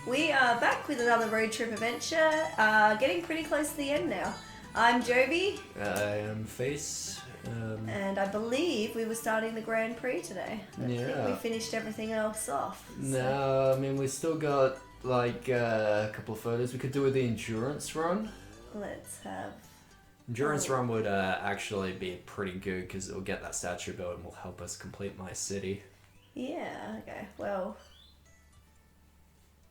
We are back with another road trip adventure, getting pretty close to the end now. I'm Jovi. I am Face. And I believe we were starting the Grand Prix today. I think we finished everything else off. So. No, I mean, we still got like a couple of photos we could do with the endurance run. Let's have... Endurance run would actually be pretty good because it'll get that statue built and will help us complete my city. Yeah, okay, well...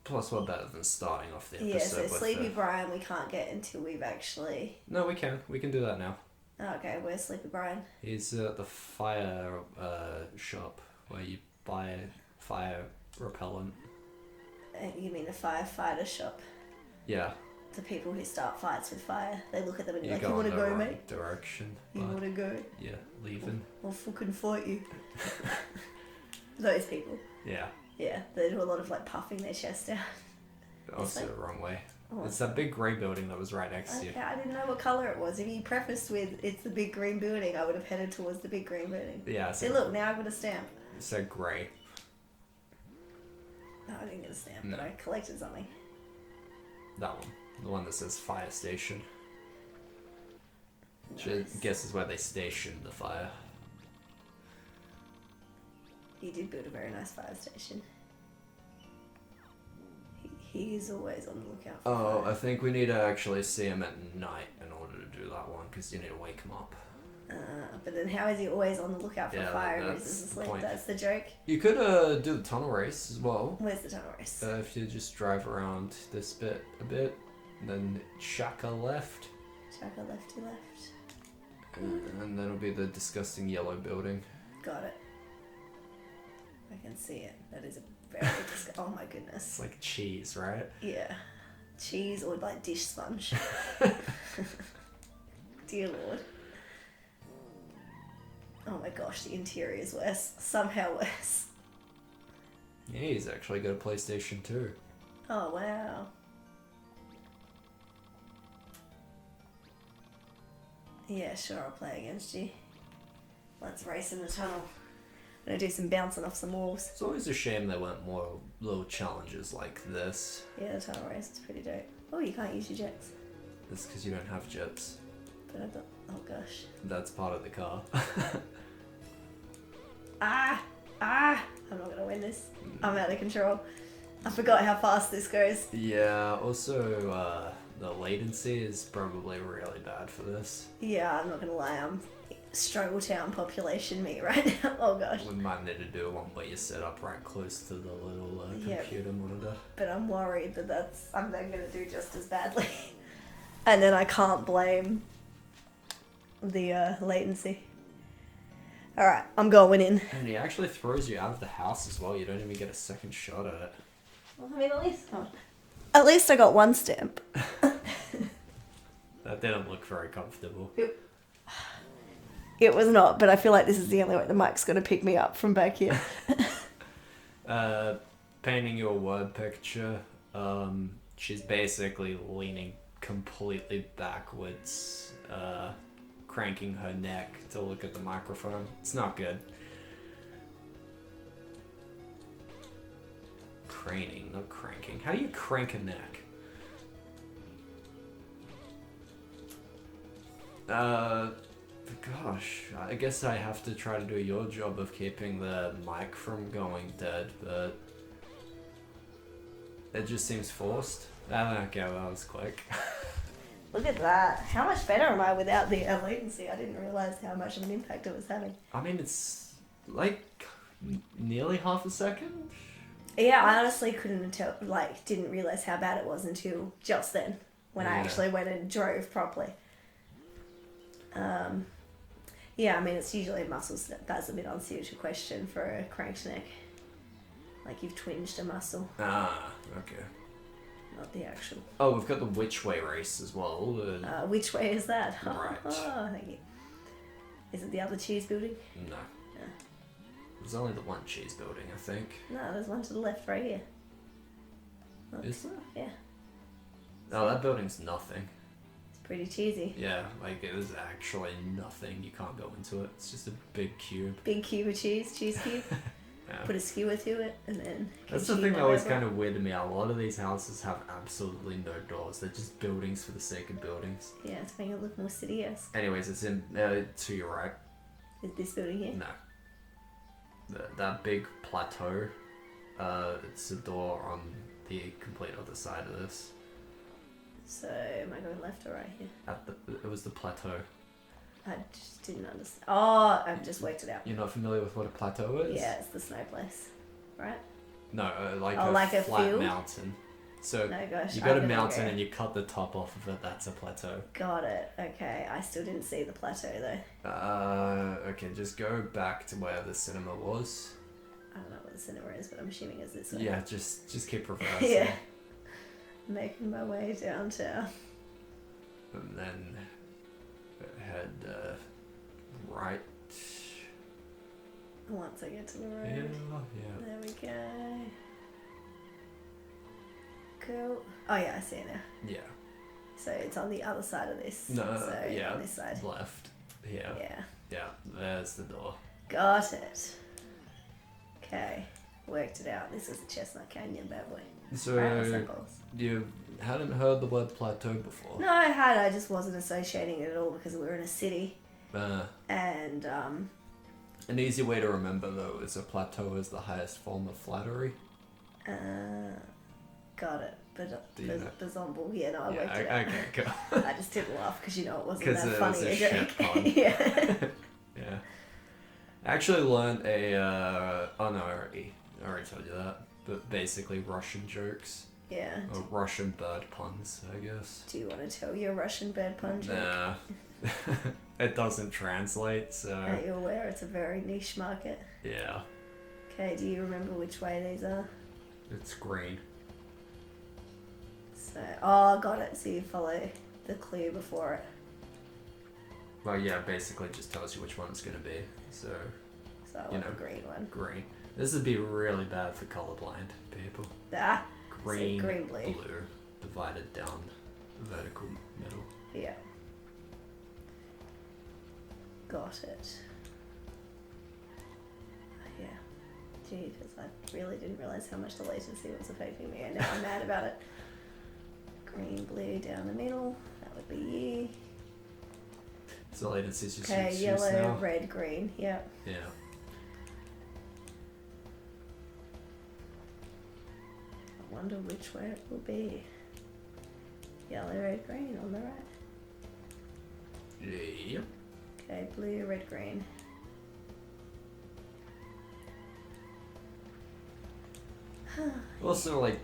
Plus, we're better than starting off the episode. Yeah, so with Sleepy Brian we can't get until we've actually... No, we can. We can do that now. Okay, where's Sleepy Brian? He's at the fire shop where you buy fire repellent. You mean the firefighter shop? Yeah. The people who start fights with fire. They look at them and you're like, go you want to in the go, right mate? direction. You want to go? Yeah, leaving. I'll fucking fight you. Those people. Yeah. Yeah, they do a lot of like puffing their chest out. Also the wrong way. Oh. It's that big grey building that was right next to you. I didn't know what colour it was. If you prefaced with, it's the big green building, I would have headed towards the big green building. Yeah. See, look, now I've got a stamp. It said grey. No, I didn't get a stamp, but I collected something. That one. The one that says fire station. Nice. Which I guess is where they stationed the fire. He did build a very nice fire station. He is always on the lookout for fire. I think we need to actually see him at night in order to do that one, because you need to wake him up. But then how is he always on the lookout for fire if he's asleep? That's the joke. You could do the tunnel race as well. Where's the tunnel race? If you just drive around this bit a bit, and then Shaka left. Shaka lefty left. And then it'll be the disgusting yellow building. Got it. I can see it. That is a very oh my goodness. It's like cheese, right? Yeah. Cheese or like dish sponge. Dear Lord. Oh my gosh, the interior is worse. Somehow worse. Yeah, he's actually got a PlayStation 2. Oh wow. Yeah, sure, I'll play against you. Let's race in the tunnel. I'm gonna do some bouncing off some walls. It's always a shame there weren't more little challenges like this. Yeah, the tunnel race is pretty dope. Oh, you can't use your jets. That's because you don't have jets. But I thought, oh gosh. That's part of the car. I'm not gonna win this. I'm out of control. I forgot how fast this goes. Yeah, also the latency is probably really bad for this. Yeah, I'm not gonna lie, I'm struggle town population me right now. Oh gosh. We might need to do one where you set up right close to the little computer monitor. But I'm worried that I'm then gonna do just as badly. And then I can't blame the latency. Alright, I'm going in. And he actually throws you out of the house as well. You don't even get a second shot at it. Well, I mean, at least I got one stamp. That didn't look very comfortable. It was not, but I feel like this is the only way the mic's going to pick me up from back here. Painting you a word picture, she's basically leaning completely backwards, cranking her neck to look at the microphone. It's not good. Craning, not cranking. How do you crank a neck? Gosh, I guess I have to try to do your job of keeping the mic from going dead, but it just seems forced. Okay, that was quick. Look at that. How much better am I without the latency? I didn't realise how much of an impact it was having. I mean, it's like nearly half a second. Yeah, I honestly didn't realise how bad it was until just then, when I actually went and drove properly. Yeah, I mean, it's usually muscles that's a bit unsuited question for a cranked neck. Like you've twinged a muscle. Ah, okay. Not the actual. Oh, we've got the which way race as well. Which way is that? Right. Oh, thank you. Is it the other cheese building? No. There's only the one cheese building, I think. No, there's one to the left right here. Look. Is there? Yeah. Oh, that building's nothing. It's pretty cheesy. Yeah, like it is actually nothing. You can't go into it. It's just a big cube. Big cube of cheese cube. Yeah. put a skewer to it, and then. That's the thing that always kind of weirded me out. A lot of these houses have absolutely no doors. They're just buildings for the sake of buildings. Yeah, it's making it look more city-esque. Anyways, it's in to your right. Is this building here? No. That big plateau. It's a door on the complete other side of this. So, am I going left or right here? It was the plateau. I just didn't understand. Oh, I've just worked it out. You're not familiar with what a plateau is? Yeah, it's the snow place, right? No, like like a flat field? mountain. So No, gosh. you got a I'm gonna mountain go. and you cut the top off of it. That's a plateau. Got it. Okay, I still didn't see the plateau though. Okay, just go back to where the cinema was. I don't know what the cinema is, but I'm assuming it's this way. Yeah, just keep reversing. Yeah. Making my way downtown. And then head right. Once I get to the road. Yeah. There we go. Cool. Oh yeah, I see it now. Yeah. So it's on the other side of this. No, so yeah. on this side. Left. Yeah. Yeah. Yeah, there's the door. Got it. Okay. Worked it out. This is the Chestnut Canyon bad boy. So, Right, symbols. you hadn't heard the word plateau before? No, I had. I just wasn't associating it at all because we were in a city. Uh, And, an easy way to remember, though, is a plateau is the highest form of flattery. got it. But Do you know? Bazomble. Yeah, no, I Yeah, worked it out. okay, cool. I just didn't laugh because you know it wasn't 'Cause that it funny was a a shit joke. pun. Yeah. Yeah. I actually learned oh no, I already told you that. But basically Russian jokes. Yeah. Or Russian bird puns, I guess. Do you want to tell your Russian bird pun joke? Nah. It doesn't translate, so... Are you aware it's a very niche market? Yeah. Okay, do you remember which way these are? It's green. So, oh, got it. So you follow the clue before it. Well, yeah, basically just tells you which one it's gonna be. So, So I You want know. the green one. green. This would be really bad for colorblind people. Ah, Green, green, blue. divided down vertical middle. yeah. Got it. Yeah. Gee, because I really didn't realize how much the latency was affecting me, and now I'm mad about it. Green, blue down the middle. That would be you. So latency's just Okay, used yellow, now. red, green. Yep. Yeah. I wonder which way it will be. Yellow, red, green on the right. Yep. Okay, blue, red, green. Also, like,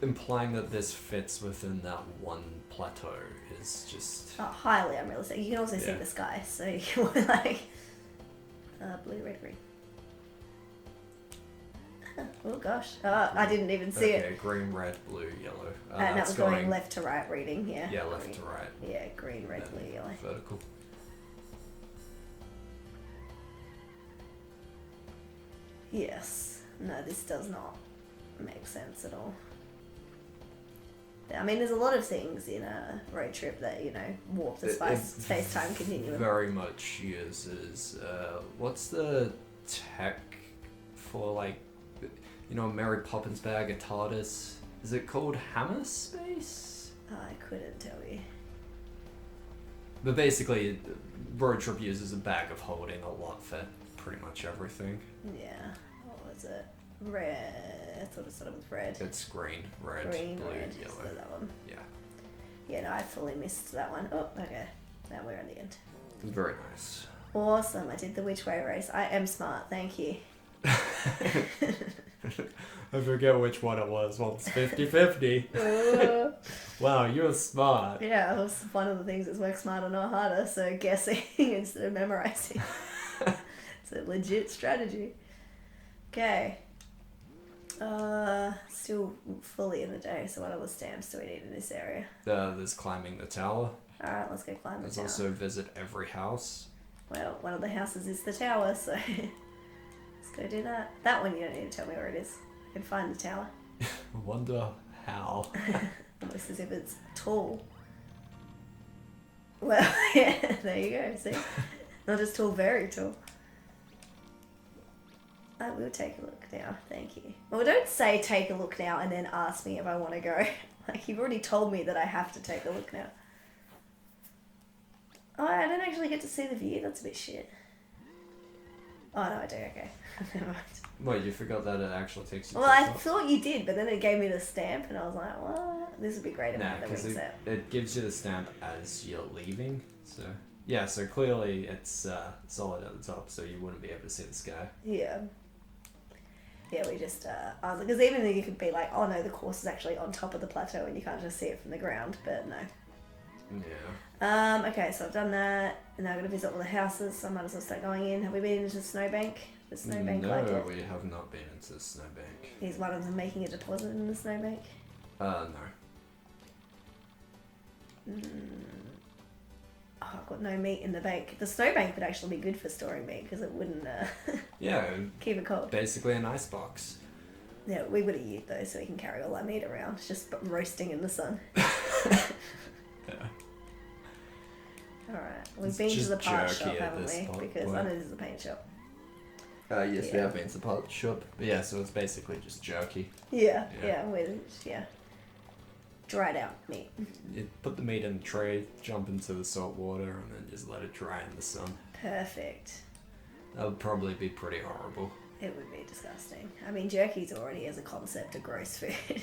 implying that this fits within that one plateau is just... Oh, highly unrealistic. You can also see Yeah. the sky, so you can like blue, red, green. Oh gosh, I didn't even see Okay, it. green, red, blue, yellow. And that that's was going left to right reading, yeah. Yeah, left Green. to right. Yeah, green, red, then blue, yellow. Vertical. Yes. No, this does not make sense at all. I mean, there's a lot of things in a road trip that, you know, warp the space-time continuum. Very much uses... what's the tech for, like, you know, Mary Poppins bag, a TARDIS? Is it called hammer space? I couldn't tell you. But basically, road trip uses a bag of holding a lot for pretty much everything. Yeah. What was it? Red. I thought it started with red. It's green, red, Green, blue, red. yellow. So that one. Yeah. Yeah, no, I fully missed that one. Oh, okay. Now we're at the end. Very nice. Awesome. I did the which way race. I am smart. Thank you. I forget which one it was. Well, it's 50-50. Wow, you're smart. Yeah, it was one of the things that's work smarter, not harder. So guessing instead of memorizing. It's a legit strategy. Okay. Still fully in the day. So what other stamps do we need in this area? There's climbing the tower. All right, let's go climb the There's tower. also visit every house. Well, one of the houses is the tower, so let's go do that. That one you don't need to tell me where it is. I can find the tower. I wonder how. Almost as if it's tall. Well, yeah, there you go, see? Not just tall, very tall. I will take a look now, thank you. Well, don't say take a look now and then ask me if I want to go. Like, you've already told me that I have to take a look now. Oh, I don't actually get to see the view, that's a bit shit. Oh, no, I do, okay. Never mind. What, you forgot that it actually takes you Well, to I the top? thought you did, but then it gave me the stamp and I was like, what? This would be great if I Nah, had the because wings out. it gives you the stamp as you're leaving, so... Yeah, so clearly it's solid at the top, so you wouldn't be able to see the sky. Yeah. Yeah, we just, I was like, because even though you could be like, oh no, the course is actually on top of the plateau and you can't just see it from the ground, but no. Yeah. Okay, so I've done that, and now I'm going to visit all the houses, so I might as well start going in. Have we been into the snowbank? The snowbank like No, it? we have not been into the snowbank. Is one of them making a deposit in the snowbank? No. Oh, I've got no meat in the bank. The snowbank would actually be good for storing meat, because it wouldn't Yeah, keep it cold. basically an ice box. Yeah, we would have used those so we can carry all our meat around. It's just roasting in the sun. Yeah. Alright, we've It's been to just the part jerky shop, at haven't this we? point. Because I know this is the paint shop. Yes, we Yeah. have been to the part shop. But yeah, so it's basically just jerky. Yeah, Yeah. yeah. Dried out meat. You put the meat in the tray, jump into the salt water, and then just let it dry in the sun. Perfect. That would probably be pretty horrible. It would be disgusting. I mean, jerky's already as a concept a gross food.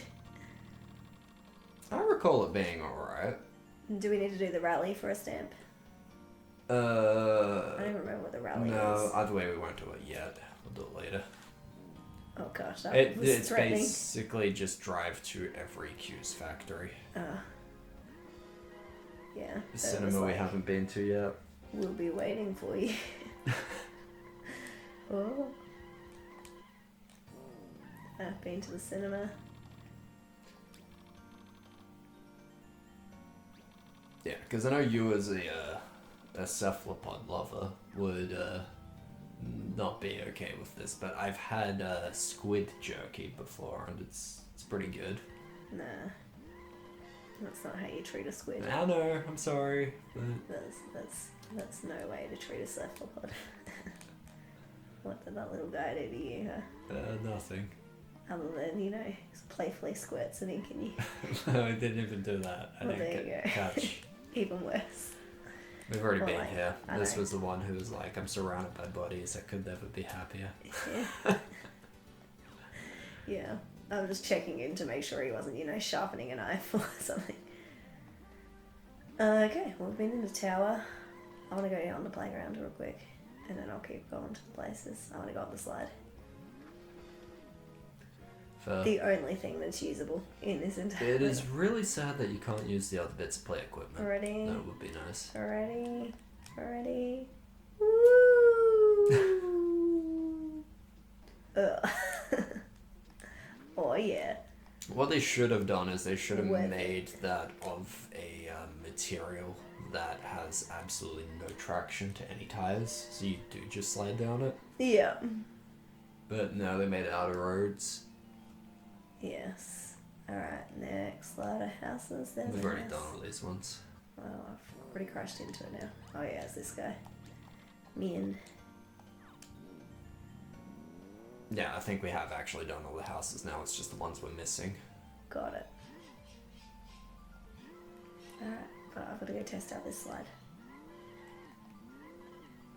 I recall it being alright. Do we need to do the rally for a stamp? I don't remember what the rally No, is. either way, we won't do it yet. We'll do it later. Oh gosh, that was It's threatening. basically just drive to every Q's factory. Yeah. The so it was cinema we like, haven't been to yet. We'll be waiting for you. Oh. I've been to the cinema. Yeah, because I know you as a cephalopod lover would not be okay with this, but I've had squid jerky before, and it's pretty good. Nah. That's not how you treat a squid. I know, I'm sorry. But... That's no way to treat a cephalopod. What did that little guy do to you, huh? Nothing. Other than, you know, playfully squirt some ink in you. No, I didn't even do that. I Well, didn't there you get go. catch. Even worse. We've already Well, been like, here. I This know. was the one who was like, I'm surrounded by bodies. I could never be happier. Yeah. Yeah. I was just checking in to make sure he wasn't, you know, sharpening a knife or something. Okay, well, we've been in the tower. I want to go on the playground real quick, and then I'll keep going to the places. I want to go on the slide. For... The only thing that's usable in this entire... It is really sad that you can't use the other bits of play equipment. Already. That would be nice. Already. Woo! Ugh. Oh, yeah. What they should have done is they should have Worth it. made that of a material that has absolutely no traction to any tires, so you do just slide down it. Yeah. But no, they made it out of roads. Yes. Alright, next slide of houses. There's We've a already house. done all these ones. Well, I've already crashed into it now. Oh yeah, it's this guy. Mian. Yeah, I think we have actually done all the houses now. It's just the ones we're missing. Got it. Alright, but I've got to go test out this slide.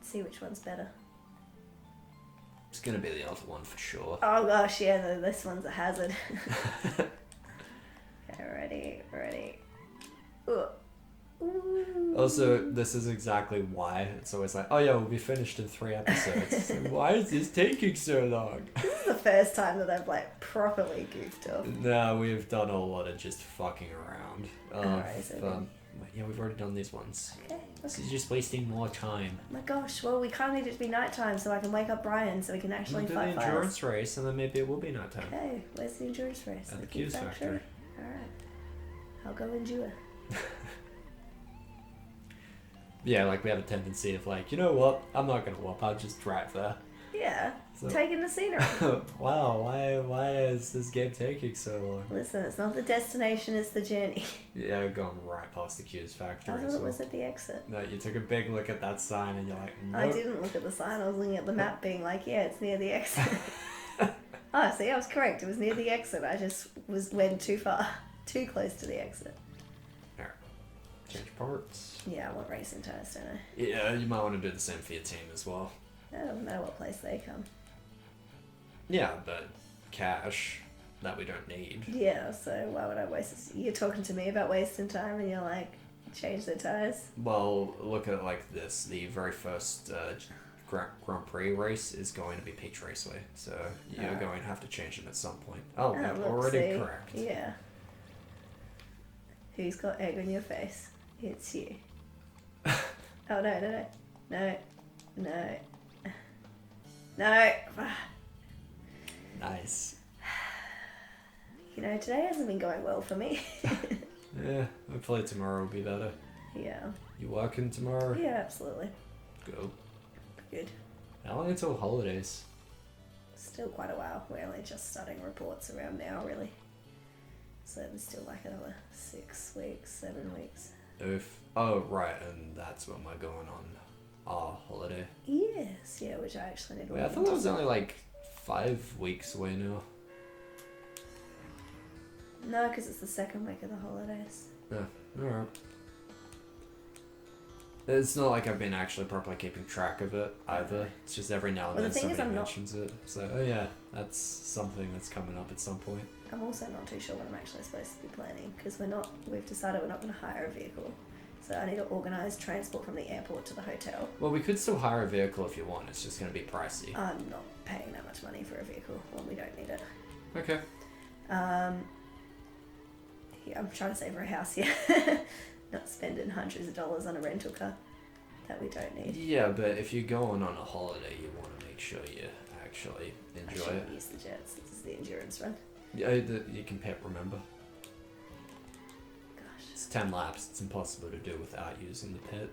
See which one's better. It's gonna be the other one for sure. Oh gosh, yeah, this one's a hazard. Okay, ready. Ooh. Ooh. Also, this is exactly why it's always like, oh yeah, we'll be finished in 3 episodes. So why is this taking so long? This is the first time that I've like properly goofed off. No, we've done a lot of just fucking around. Alright, so fun. Yeah, we've already done these ones. Okay. This is just wasting more time. Oh my gosh, well we can't need it to be nighttime so I can wake up Brian so we can actually We'll do the fight fires. endurance race, and then maybe it will be nighttime. Okay, where's the endurance race? At the Q's factory. Alright. I'll go endure. Yeah, like we have a tendency of like, you know what? I'm not gonna whoop. I'll just drive there. Yeah, So- taking the scenery. Wow, why is this game taking so long? Listen, it's not the destination, it's the journey. Yeah, going right past the Q's I factory thought as it well. was at the exit. No, you took a big look at that sign and you're like, I nope. didn't look at the sign, I was looking at the map being like, yeah, it's near the exit. Oh, see, I was correct. It was near the exit. I just went too far. Too close to the exit. Alright. Change parts. Yeah, I want racing tires, don't I? Yeah, you might want to do the same for your team as well. It doesn't matter what place they come. Yeah, but cash that we don't need. Yeah, so why would I waste it? You're talking to me about wasting time and you're like, change the tires? Well, look at it like this. The very first Grand Prix race is going to be Peach Raceway, so you're Alright. going to have to change them at some point. Oh, I'm look, already see? correct. Yeah. Who's got egg on your face? It's you. Oh, no. No. Nice. You know, today hasn't been going well for me. Yeah, hopefully tomorrow will be better. Yeah. You working tomorrow? Yeah, absolutely. Go. Good. How long until holidays? Still quite a while. We're only just starting reports around now, really. So there's still like another 6 weeks, 7 weeks. Oh, right, and that's when we're going on our holiday. Yes, yeah, which I actually need to Wait, I look thought that into. was only like 5 weeks away now. No, because it's the second week of the holidays. Yeah, alright. It's not like I've been actually properly keeping track of it either. It's just every now and Well, the then thing is, somebody I'm not- mentions it. So, oh yeah, that's something that's coming up at some point. I'm also not too sure what I'm actually supposed to be planning because we've decided we're not going to hire a vehicle. So I need to organise transport from the airport to the hotel. Well, we could still hire a vehicle if you want. It's just going to be pricey. I'm not paying that much money for a vehicle when we don't need it. Okay. Yeah, I'm trying to save for a house here. Not spending hundreds of dollars on a rental car that we don't need. Yeah, but if you're going on a holiday, you want to make sure you actually I enjoy it. shouldn't use the jets. This is the endurance run. Yeah, you can pit, remember? Gosh. It's 10 laps. It's impossible to do without using the pit.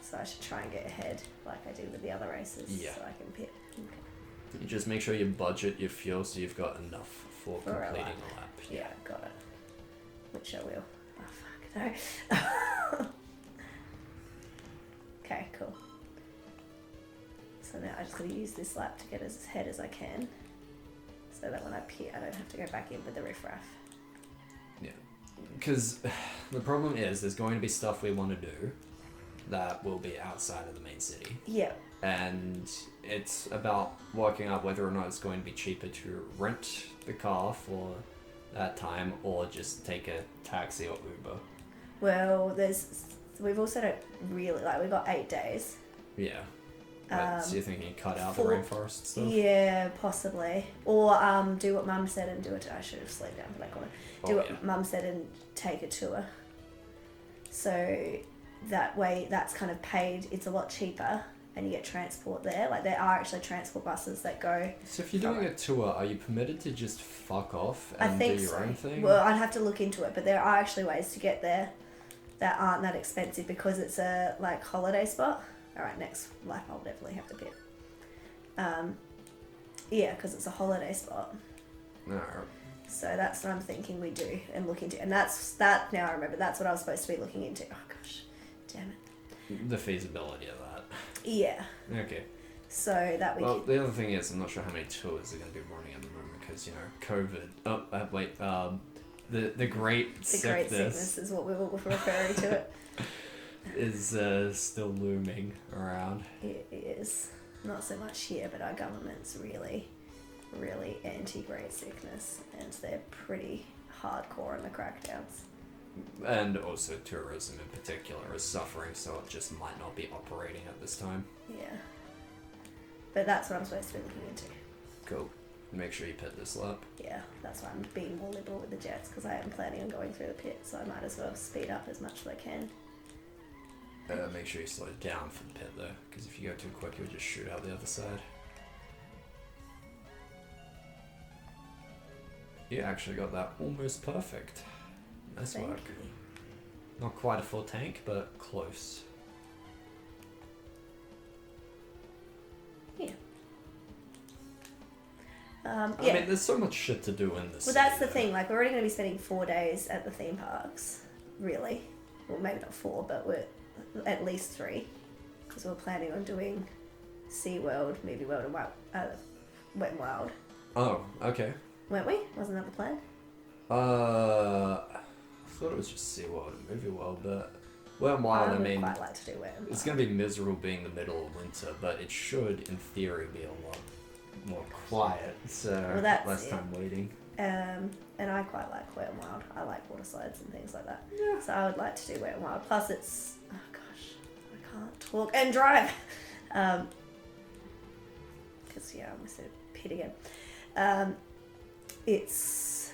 So I should try and get ahead like I do with the other races. Yeah. So I can pit. Okay. You just make sure you budget your fuel so you've got enough for For a completing lap. a lap. Yeah, got it. Which I will. Oh, fuck, no. Okay, cool. So now I just gotta use this lap to get as ahead as I can. So that when I pit, I don't have to go back in with the riffraff. Because the problem is there's going to be stuff we want to do that will be outside of the main city. Yeah. And it's about working out whether or not it's going to be cheaper to rent the car for that time or just take a taxi or Uber. Well, we've also don't really, like, we've got 8 days. Yeah. So you're thinking cut out the for- rainforest stuff? Yeah, possibly. Or do what Mum said and do it. I should have slowed down for that corner. Do what Mum said and take a tour. So that way, that's kind of paid. It's a lot cheaper, and you get transport there. Like there are actually transport buses that go. So if you're doing a tour, are you permitted to just fuck off I and think do your so. own thing? Well, I'd have to look into it, but there are actually ways to get there that aren't that expensive because it's a like holiday spot. All right, next lap I'll definitely have to pit. Yeah, because it's a holiday spot. No. So that's what I'm thinking we do and look into. And that now I remember. That's what I was supposed to be looking into. Oh, gosh. Damn it. The feasibility of that. Yeah. Okay. So that we Well, could... the other thing is, I'm not sure how many tours are going to be running at the moment because, you know, COVID. Oh, wait. The great The great sickness is what we were referring to it. is still looming around. It is. Not so much here, but our government's really, really anti-great sickness. And they're pretty hardcore in the crackdowns. And also tourism in particular is suffering, so it just might not be operating at this time. Yeah. But that's what I'm supposed to be looking into. Cool. Make sure you pit this lap. Yeah, that's why I'm being more liberal with the jets, because I am planning on going through the pit, so I might as well speed up as much as I can. Make sure you slow down for the pit though, because if you go too quick, you'll just shoot out the other side. You actually got that almost perfect. Nice Thank work. you. Not quite a full tank, but close. Yeah. Yeah. I mean, there's so much shit to do in this. Well, that's the thing. Like, we're already going to be spending 4 days at the theme parks, really. Well, maybe not 4, but we're at least 3, because we're planning on doing SeaWorld, Movie World, and Wet n Wild. Oh, okay. Weren't we? Wasn't that the plan? I thought it was just SeaWorld and Movie World, but Wet n Wild, I mean, quite like to do Wet n Wild. It's going to be miserable being the middle of winter, but it should, in theory, be a lot more quiet, so less time waiting. And I quite like Wet n Wild. I like water slides and things like that. Yeah. So I would like to do Wet n Wild. Plus it's, oh gosh, I can't talk and drive. Because, yeah, I'm going to pit again. It's,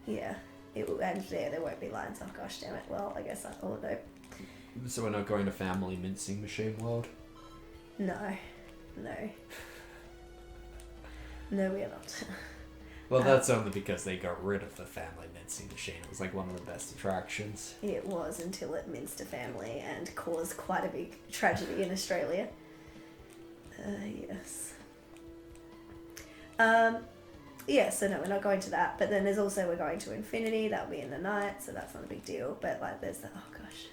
yeah, it will end there won't be lines. Oh gosh, damn it. Well, I guess oh no. So we're not going to Family Mincing Machine World? No. No, we are not. Well, that's only because they got rid of the Family Mincing Machine. It was like one of the best attractions. It was until it minced a family and caused quite a big tragedy in Australia. Yes. Yeah, so no, we're not going to that. But then there's also, we're going to Infinity. That'll be in the night, so that's not a big deal. But like, there's the, oh gosh.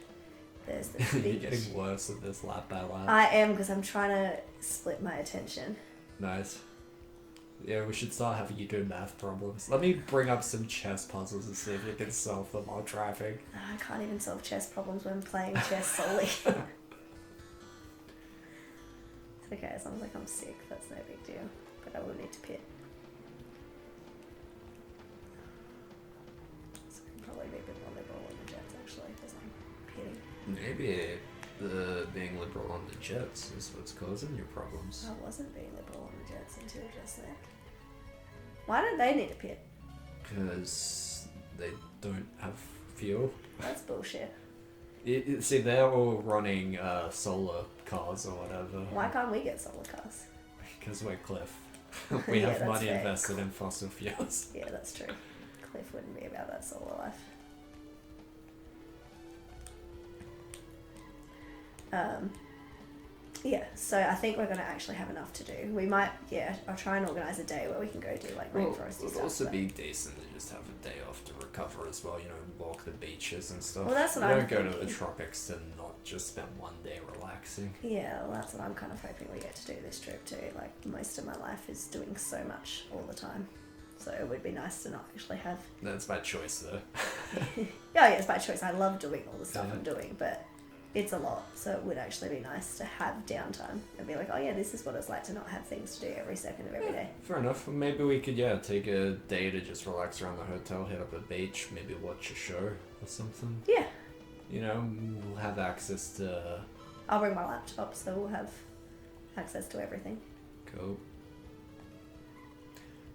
There's the You're getting worse at this lap by lap. I am, because I'm trying to split my attention. Nice. Yeah, we should start having you do math problems. Let me bring up some chess puzzles and see if you can solve them while driving. I can't even solve chess problems when playing chess solely. It's okay, as long as I'm sick, that's no big deal. But I will need to pit. So I can probably be a bit more liberal on the Jets, actually, because I'm pitting. Maybe the being liberal on the Jets is what's causing your problems. I wasn't being liberal on the Jets until just then. Why don't they need a pit? Because they don't have fuel. That's bullshit. See, they're all running solar cars or whatever. Why can't we get solar cars? Because we're Cliff. We Yeah, have that's money fair. invested in fossil fuels. Yeah, that's true. Cliff wouldn't be about that solar life. Yeah, so I think we're going to actually have enough to do. We might, yeah, I'll try and organise a day where we can go do like rainforesty It would stuff. also but- be decent to just have a day off to recover as well, you know, walk the beaches and stuff. Well, that's what you I'm don't go to the thinking. tropics to not just spend one day relaxing. Yeah, well, that's what I'm kind of hoping we get to do this trip too. Like, most of my life is doing so much all the time. So it would be nice to not actually have... That's by choice though. Yeah, it's by choice. I love doing all the stuff Yeah. I'm doing, but it's a lot. So it would actually be nice to have downtime and be like, oh yeah, this is what it's like to not have things to do every second of every day. Fair enough. Maybe we could, take a day to just relax around the hotel, hit up the beach, maybe watch a show or something. Yeah, You know, we'll have access to... I'll bring my laptop so we'll have access to everything. Cool.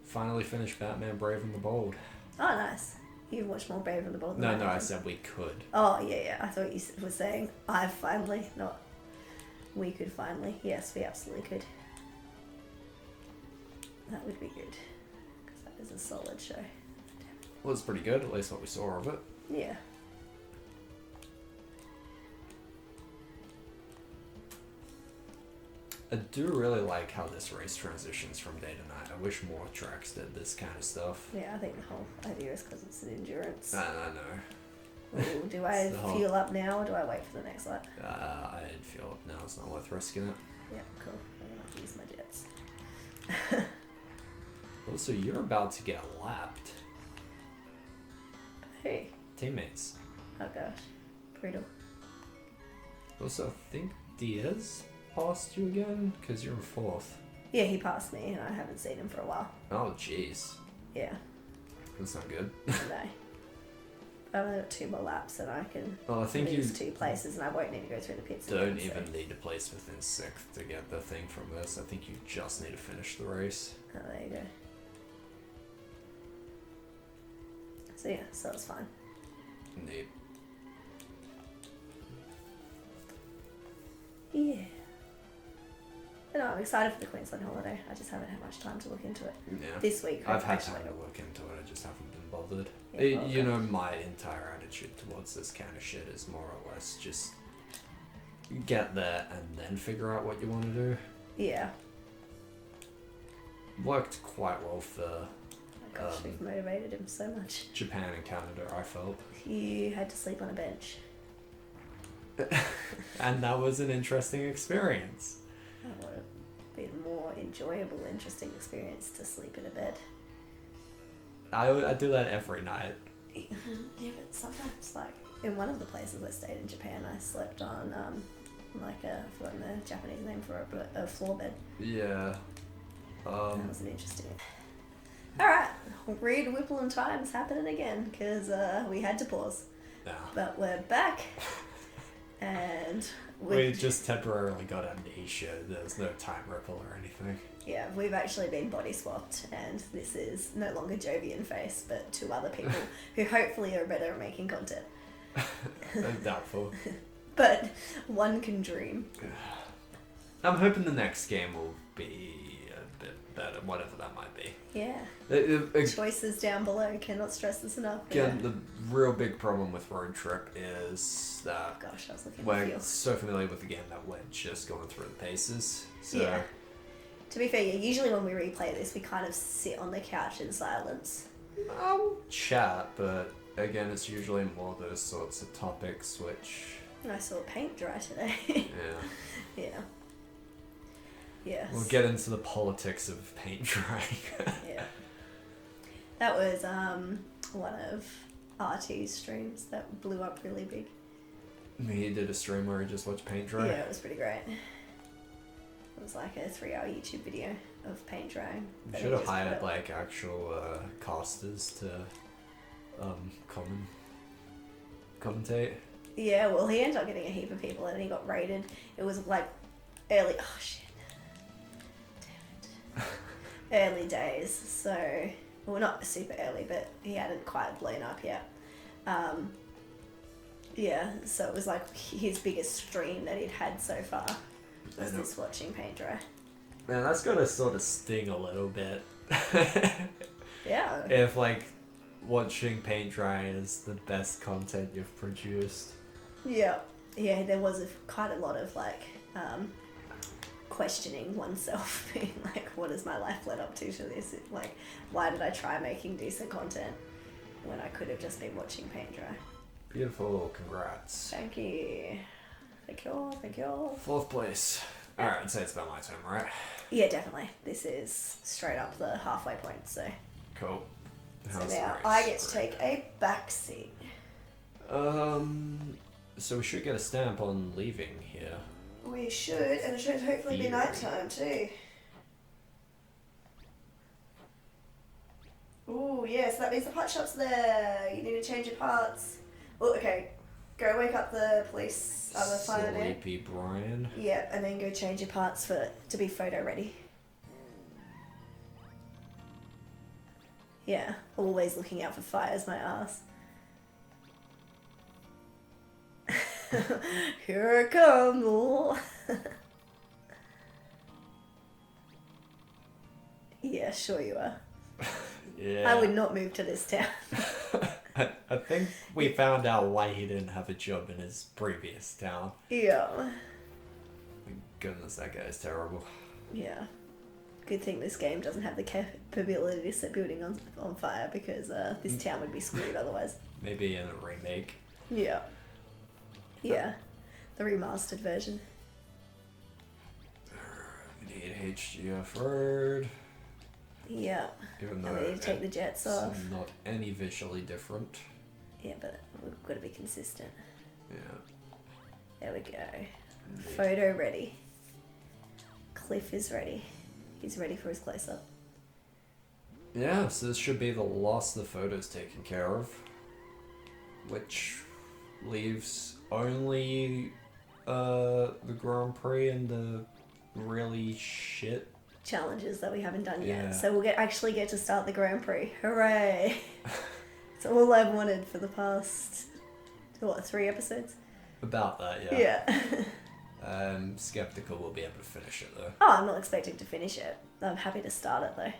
Finally finished Batman Brave and the Bold. Oh, nice. You've watched more Brave and the Bold than No, I I have. said we could. Oh, yeah. I thought you were saying I've finally, not we could finally. Yes, we absolutely could. That would be good. Because that is a solid show. Well, it's pretty good, at least what we saw of it. Yeah. I do really like how this race transitions from day to night. I wish more tracks did this kind of stuff. Yeah, I think the whole idea is because it's an endurance. I know. Ooh, do I It's the whole- fuel up now or do I wait for the next lap? I'd feel it now. It's not worth risking it. Yeah, cool. I'm going to use my jets. Also, you're about to get lapped. Hey. Teammates. Oh gosh. Brutal. Also, I think Diaz passed you again because you're in fourth. Yeah, he passed me and I haven't seen him for a while. Oh, jeez. Yeah. That's not good. No. I've only got 2 more laps and I can Well, I think you lose 2 places and I won't need to go through the pits don't again, so- even need to place within 6th to get the thing from this. I think you just need to finish the race. Oh, there you go. So yeah, so it's fine. Neat. Yeah. But no, I'm excited for the Queensland holiday. I just haven't had much time to look into it. Yeah. This week, I've had actually. time to look into it, I just haven't been bothered. Yeah, well, You know, my entire attitude towards this kind of shit is more or less just get there and then figure out what you want to do. Yeah. worked quite well for Oh my gosh, we've motivated him so much. Japan and Canada, I felt. You had to sleep on a bench. And that was an interesting experience. That would have been a more enjoyable, interesting experience to sleep in a bed. I do that every night. Yeah, but sometimes, like, in one of the places I stayed in Japan, I slept on, like I've forgotten the Japanese name for it, but a floor bed. Yeah. That was an interesting. Alright, Reed Whipple and Time's happening again, because we had to pause. Yeah. But we're back. And we just temporarily got amnesia. There's no time ripple or anything. Yeah, we've actually been body swapped, and this is no longer Jovi and Face, but two other people who hopefully are better at making content. Doubtful. But one can dream. I'm hoping the next game will be a bit better, whatever that might be. Yeah. Choices down below. Cannot stress this enough. Again, the real big problem with Road Trip is that I was looking we're so familiar with the game that we're just going through the paces. So yeah. To be fair, usually when we replay this, we kind of sit on the couch in silence. Chat, but again, it's usually more those sorts of topics which... I saw paint dry today. Yeah. Yeah. Yes. We'll get into the politics of paint drying. Yeah. That was one of RT's streams that blew up really big. He did a stream where he just watched paint dry. Yeah, it was pretty great. It was like a 3-hour YouTube video of paint drying. You should have hired like actual casters to commentate. Yeah, well, he ended up getting a heap of people and he got raided. It was like early... Oh, shit. Damn it. Early days, so... Well, not super early, but he hadn't quite blown up yet. Yeah, so it was like his biggest stream that he'd had so far was this watching paint dry. Man, that's gotta sort of sting a little bit. Yeah. If, like, watching paint dry is the best content you've produced. Yeah. Yeah, there was quite a lot of, like, questioning oneself, being like, what has my life led up to this? Like, why did I try making decent content when I could have just been watching paint dry? Beautiful, congrats. Thank you. Thank you, thank you. 4th place. Alright, I'd say it's about my turn, right? Yeah, definitely. This is straight up the halfway point, so... Cool. So now I get to take a back seat. So we should get a stamp on leaving here. We should, and it should hopefully be nighttime too. Ooh, yeah, so that means the pot shop's there. You need to change your parts. Oh, okay. Go wake up the police, other fireman. Sleepy Brian. Yep, and then go change your parts to be photo ready. Yeah, always looking out for fires, my ass. Here it comes. Yeah, sure you are. Yeah. I would not move to this town. I think we found out why he didn't have a job in his previous town. Yeah. Goodness, that guy is terrible. Yeah. Good thing this game doesn't have the capability to set building on fire, because this town would be screwed otherwise. Maybe in a remake. Yeah. Yeah. The remastered version. We need HGF Road. Yeah. Even though And we need to take the jets off. it's not any visually different. Yeah, but we've got to be consistent. Yeah. There we go. Photo ready. Cliff is ready. He's ready for his close-up. Yeah, so this should be the last of the photos taken care of. Which leaves only the Grand Prix and the really shit challenges that we haven't done Yeah. yet. So we'll actually get to start the Grand Prix. Hooray! It's all I've wanted for the past, 3 episodes? About that, yeah. Yeah. I'm skeptical we'll be able to finish it though. Oh, I'm not expecting to finish it. I'm happy to start it though.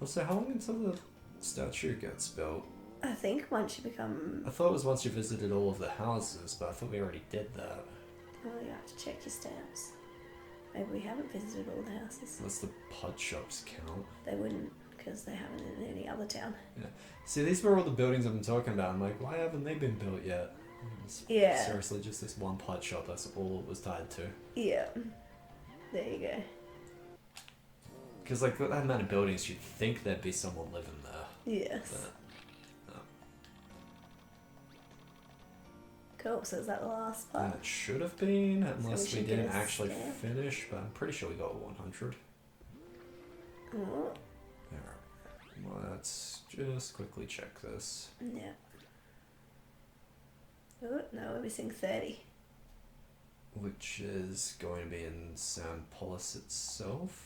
Also, how long until the statue gets built? I think once you become... I thought it was once you visited all of the houses, but I thought we already did that. Oh, you have to check your stamps. Maybe we haven't visited all the houses. Unless the pod shops count. They wouldn't, because they haven't in any other town. Yeah. See, these were all the buildings I've been talking about. I'm like, why haven't they been built yet? It's Yeah. seriously just this one pod shop. That's all it was tied to. Yeah. There you go. Because, like, with that amount of buildings, you'd think there'd be someone living there. Yes. But, no. Cool, so is that the last part? That should have been, unless we we should get didn't a actually stamp. finish, but I'm pretty sure we got 100. Oh, Alright. Let's just quickly check this. yeah. Oh, no, we're missing 30. Which is going to be in Sound Polis itself.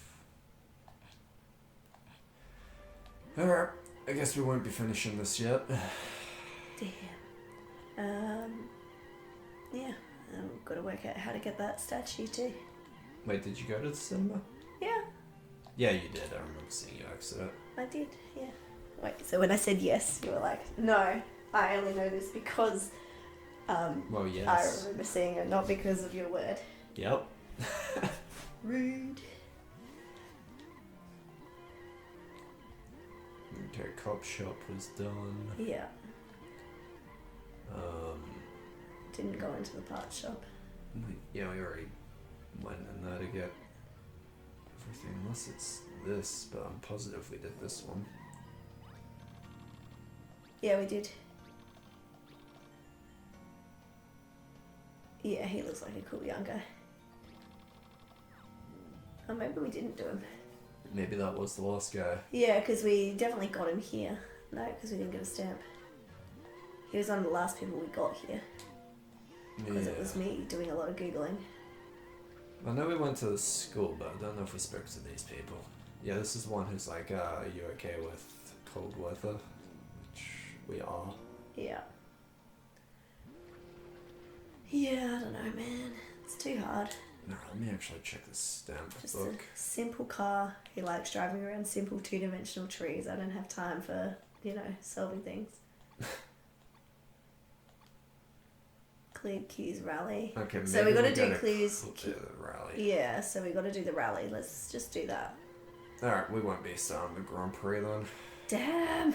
Alright, I guess we won't be finishing this yet. Damn. Yeah, I've got to work out how to get that statue too. Wait, did you go to the cinema? Yeah, Yeah, you did. I remember seeing you exit it. I did, yeah. Wait, so when I said yes, you were like, no, I only know this because Well, yes. I remember seeing it, not because of your word. Yep. Rude. Okay, cop shop was done. Yeah, Um, didn't go into the part shop. yeah, we already went in there to get everything, unless it's this, but I'm positive we did this one. Yeah, we did. Yeah, he looks like a cool young guy. Oh, maybe we didn't do him. Maybe that was the last guy. Yeah, because we definitely got him here. No, because we didn't get a stamp. He was one of the last people we got here. Because it was me doing a lot of Googling. I know we went to the school, but I don't know if we spoke to these people. Yeah, this is one who's like, are you okay with cold weather? Which we are. Yeah. Yeah, I don't know, man. It's too hard. No, let me actually check this stamp Just book. a simple car. He likes driving around simple two-dimensional trees. I don't have time for, solving things. Cleared Q's rally. Okay, maybe So we got to we're do gonna clues. do the rally. Yeah, so we got to do the rally. Let's just do that. Alright, we won't be starting the Grand Prix then. Damn.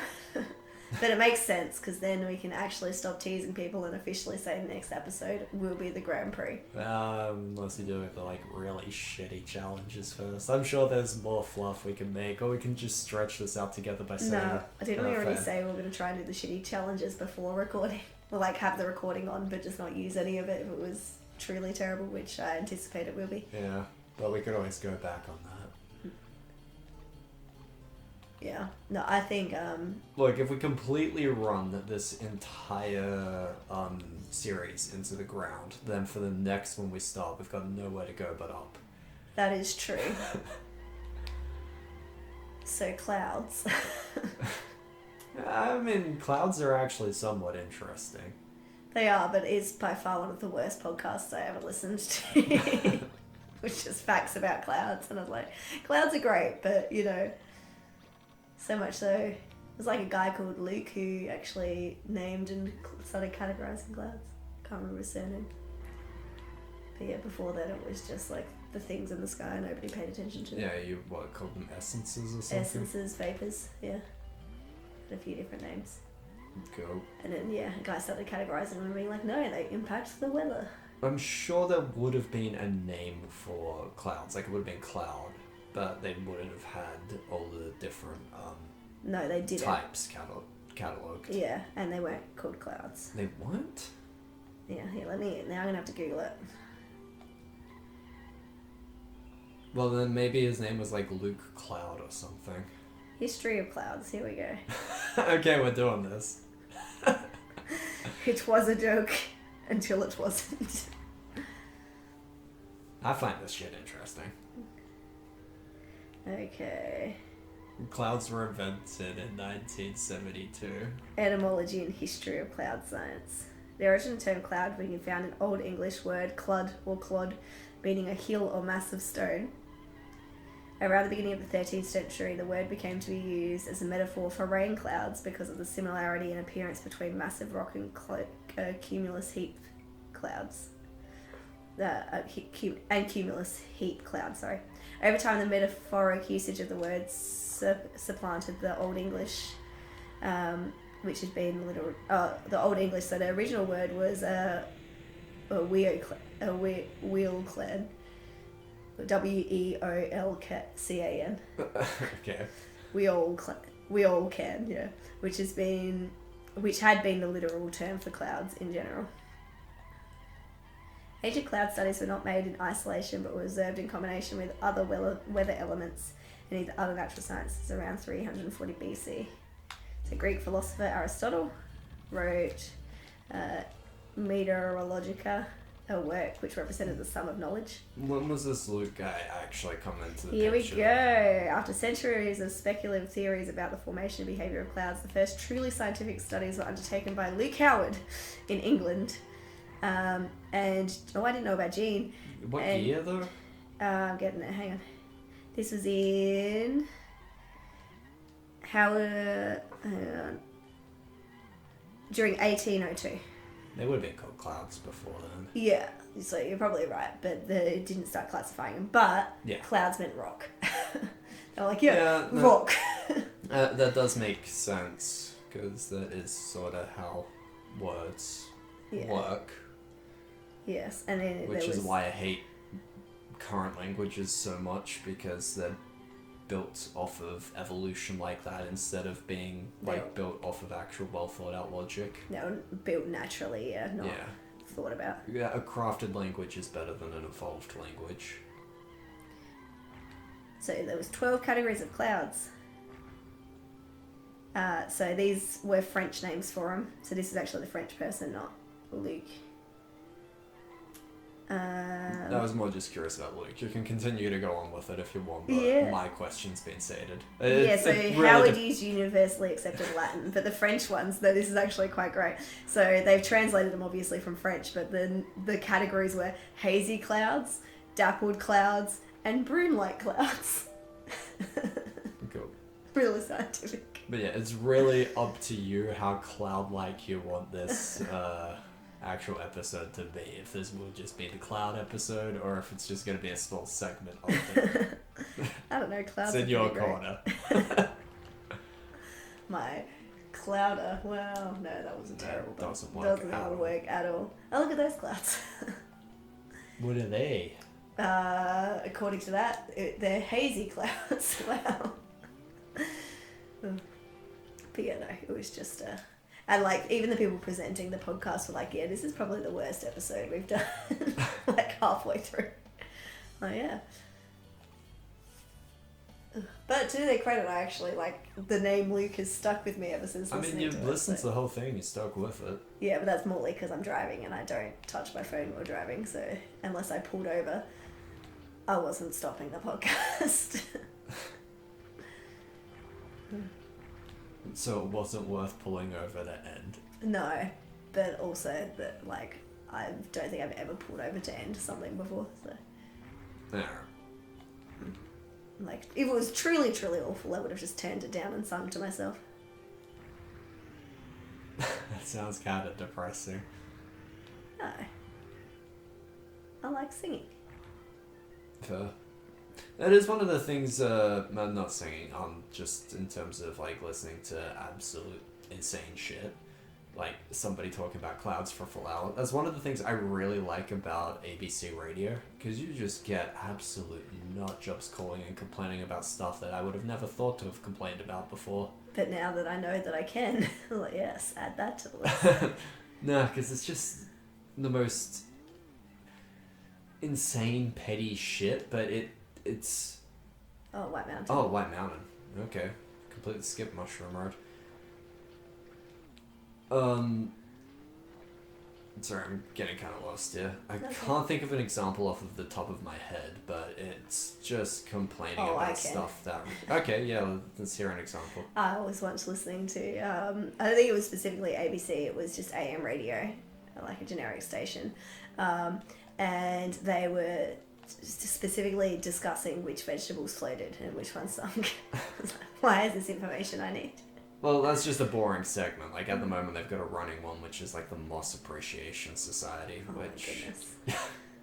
But it makes sense because then we can actually stop teasing people and officially say the next episode will be the Grand Prix. Unless you do it the like really shitty challenges first. I'm sure there's more fluff we can make, or we can just stretch this out together by saying. No, didn't we already fair. say we were going to try and do the shitty challenges before recording? Or like have the recording on but just not use any of it if it was truly terrible, which I anticipate it will be. Yeah, but we could always go back on that. Yeah. No, I think Look, if we completely run this entire series into the ground, then for the next one we start, we've got nowhere to go but up. that is true. So clouds. I mean, clouds are actually somewhat interesting. They are, but it's by far one of the worst podcasts I ever listened to. Which is facts about clouds. And I was like, clouds are great, but, so much so. There's like a guy called Luke who actually named and started categorizing clouds. Can't remember his surname. But yeah, before that it was just like the things in the sky nobody paid attention to. Yeah, you called them essences or something? Essences, vapors, yeah. Had a few different names. Cool. And then, yeah, a guy started categorizing them and being like, no, they impact the weather. I'm sure there would have been a name for clouds, like it would have been cloud, but they wouldn't have had all the different No, they didn't. types catalogued. Yeah, and they weren't called clouds. They weren't? Yeah, here, now I'm gonna have to Google it. Well, then maybe his name was like Luke Cloud or something. History of clouds, here we go. Okay, we're doing this. It was a joke until it wasn't. I find this shit interesting. Okay. Clouds were invented in 1972. Etymology and history of cloud science. The origin of the term cloud can be found in Old English word clud or clod, meaning a hill or mass of stone. Around the beginning of the 13th century, the word became to be used as a metaphor for rain clouds because of the similarity in appearance between massive rock and cumulus heap clouds. and cumulus heap cloud. Sorry. Over time, the metaphoric usage of the word supplanted the Old English, which had been the Old English. So the original word was a wheel clan, WEOLCAN. Okay. We all can, yeah. Which had been the literal term for clouds in general. Ancient cloud studies were not made in isolation, but were observed in combination with other weather elements and other natural sciences around 340 BC. So Greek philosopher Aristotle wrote Meteorologica, a work which represented the sum of knowledge. When was this Luke guy actually come into the Here picture? we go. After centuries of speculative theories about the formation and behaviour of clouds, the first truly scientific studies were undertaken by Luke Howard in England. And I didn't know about Gene. What year though? I'm getting it. Hang on. This was in Howard. Hang on. During 1802. They would have been called clouds before then. Yeah, so you're probably right, but they didn't start classifying them. But clouds meant rock. They're like, rock. That does make sense, because that is sort of how words work. Yes, and then which is why I hate current languages so much, because they're built off of evolution like that instead of being built off of actual well thought out logic. No, built naturally, not thought about. Yeah, a crafted language is better than an evolved language. So there was 12 categories of clouds. So these were French names for them. So this is actually the French person, not Luke. I was more just curious about Luke. You can continue to go on with it if you want, but my question's been stated. Howard used universally accepted Latin, but the French ones, though, this is actually quite great. So they've translated them obviously from French, but then the categories were hazy clouds, dappled clouds, and broom-like clouds. Cool. Really scientific. But yeah, it's really up to you how cloud-like you want this actual episode to be. If this will just be the cloud episode, or if it's just going to be a small segment of it. I don't know, clouds. It's in your corner. My clouder. Well, no, that wasn't terrible. Doesn't work at all. Oh, look at those clouds. What are they? According to that, they're hazy clouds. Wow. But yeah, no, it was just and like even the people presenting the podcast were like, yeah, this is probably the worst episode we've done. Like halfway through. Oh yeah. But to their credit, I actually like the name Luke has stuck with me ever since listening to it. You've listened to the whole thing, you stuck with it. Yeah, but that's more because I'm driving and I don't touch my phone while driving, so unless I pulled over, I wasn't stopping the podcast. So it wasn't worth pulling over to end? No, but also that like I don't think I've ever pulled over to end something before, so. Yeah. Like, if it was truly, truly awful, I would have just turned it down and sung to myself. That sounds kind of depressing. No. I like singing. Fair. That is one of the things, I'm not singing, just in terms of, like, listening to absolute insane shit. Like, somebody talking about clouds for a full hour. That's one of the things I really like about ABC Radio, because you just get absolute nut jobs calling and complaining about stuff that I would have never thought to have complained about before. But now that I know that I can, I'm like, yes, add that to the list. No, because it's just the most insane, petty shit, but it's... Oh, White Mountain. Oh, White Mountain. Okay. Completely skipped Mushroom Road. Sorry, I'm getting kind of lost here. I can't think of an example off of the top of my head, but it's just complaining about stuff that... Okay, yeah, let's hear an example. I was once listening to, I don't think it was specifically ABC, it was just AM radio, like a generic station, and they were specifically discussing which vegetables floated and which ones sunk. Why is this information I need? Well, that's just a boring segment. Like, at the moment, they've got a running one, which is, like, the Moss Appreciation Society, oh which... My goodness.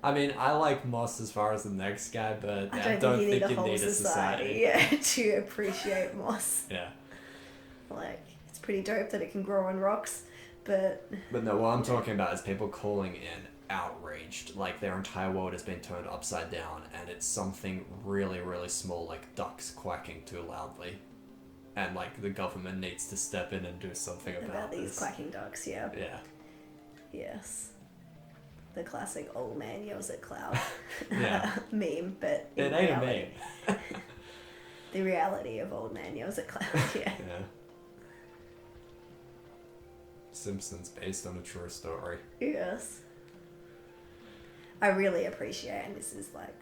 I mean, I like Moss as far as the next guy, but I don't think you need a society. Yeah, to appreciate moss. Yeah. Like, it's pretty dope that it can grow on rocks, but... But no, what I'm talking about is people calling in outraged, like their entire world has been turned upside down, and it's something really, really small, like ducks quacking too loudly. And, like, the government needs to step in and do something about these this. quacking ducks, yeah. Yeah. Yes. The classic old man yells at cloud Yeah. meme, but It ain't a meme. The reality of old man yells at cloud, yeah. Yeah. Simpsons based on a true story. Yes. I really appreciate, and this is like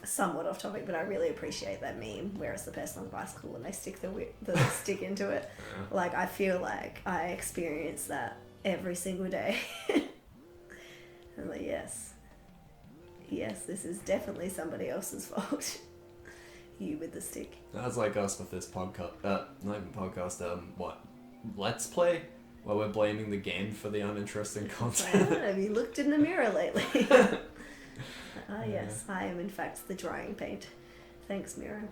somewhat off topic, but I really appreciate that meme where it's the person on the bicycle and they stick the stick into it. Yeah. Like, I feel like I experience that every single day. I'm like, yes, this is definitely somebody else's fault. You with the stick. That's like us with this podcast. Not even podcast. What? Let's Play? Well, we're blaming the game for the uninteresting content. Have you looked in the mirror lately? Yes, I am in fact the drying paint. Thanks, mirror.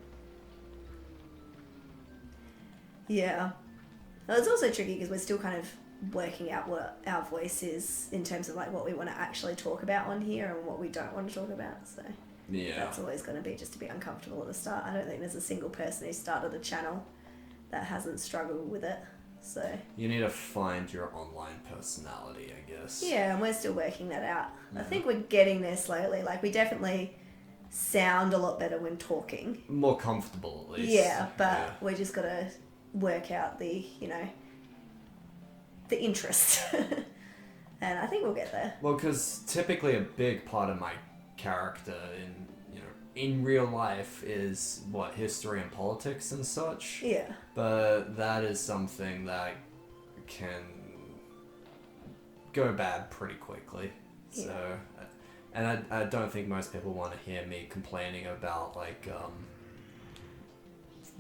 Yeah. Well, it's also tricky because we're still kind of working out what our voice is in terms of like what we want to actually talk about on here and what we don't want to talk about. So Yeah. that's always going to be just a bit uncomfortable at the start. I don't think there's a single person who started a channel that hasn't struggled with it. So You need to find your online personality, I guess. yeah, and we're still working that out. I think we're getting there slowly. Like, we definitely sound a lot better when talking. More comfortable, at least. Yeah, but we just got to work out the, the interest. And I think we'll get there. Well, because typically a big part of my character in real life is history and politics and such. Yeah. But that is something that can go bad pretty quickly. Yeah. So, and I don't think most people want to hear me complaining about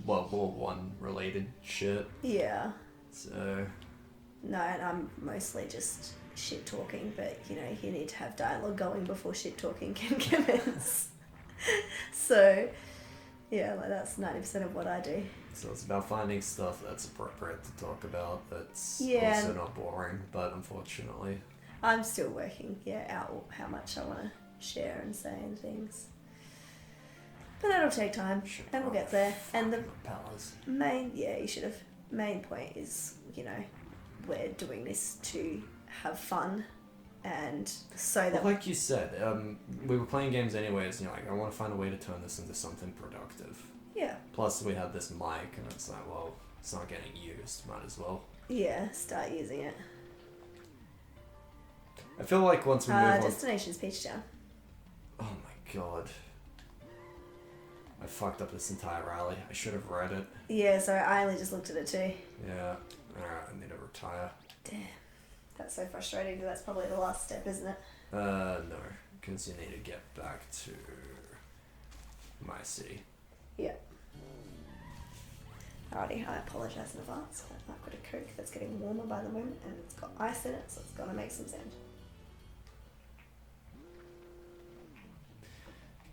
World War One related shit. Yeah. So. No, and I'm mostly just shit talking, but you need to have dialogue going before shit talking can commence. So, yeah, like that's 90% of what I do. So it's about finding stuff that's appropriate to talk about. That's Yeah. also not boring, but unfortunately. I'm still working, out how much I want to share and say and things. But that'll take time, and we'll get there. And the Powers. main point is, we're doing this to have fun, and so that Well, like you said, we were playing games anyways, and you're like, I want to find a way to turn this into something productive. yeah, Plus, we have this mic, and it's like, well, it's not getting used, might as well. start using it. I feel like once we move on... Destination's Peach Town. Oh my god. I fucked up this entire rally. I should have read it. Yeah, sorry, I only just looked at it too. Yeah. Alright, I need to retire. Damn. That's so frustrating, because that's probably the last step, isn't it? No, because you need to get back to my city. Yeah. Alrighty, I apologise in advance. I've got a Coke that's getting warmer by the moment, and it's got ice in it, so it's gonna make some sound.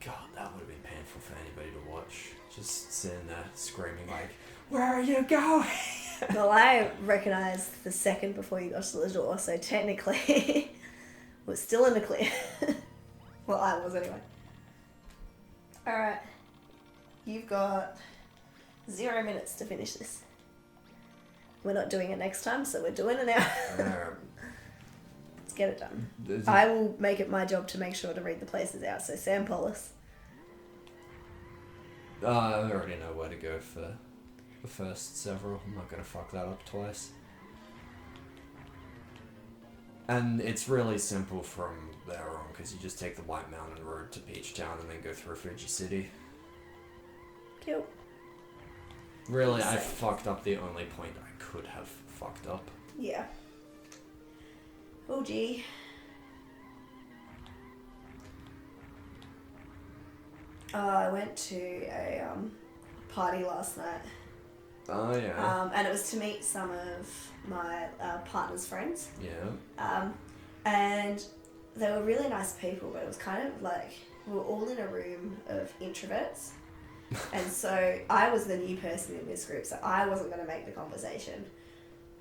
God, that would have been painful for anybody to watch. Just sitting there screaming like, where are you going? Well, I recognised the second before you got to the door, so technically we're still in the clear. Well, I was anyway. Alright. You've got 0 minutes to finish this. We're not doing it next time, so we're doing it now. Let's get it done. I will make it my job to make sure to read the places out, so Sam Polis. I already know where to go for the first several. I'm not going to fuck that up twice. And it's really simple from there on, because you just take the White Mountain Road to Peach Town and then go through Fuji City. Cool. Really, I fucked up the only point I could have fucked up. Yeah. Oh gee. I went to a party last night. Oh, yeah. And it was to meet some of my partner's friends. Yeah. And they were really nice people, but it was kind of like we were all in a room of introverts. And so I was the new person in this group, so I wasn't going to make the conversation.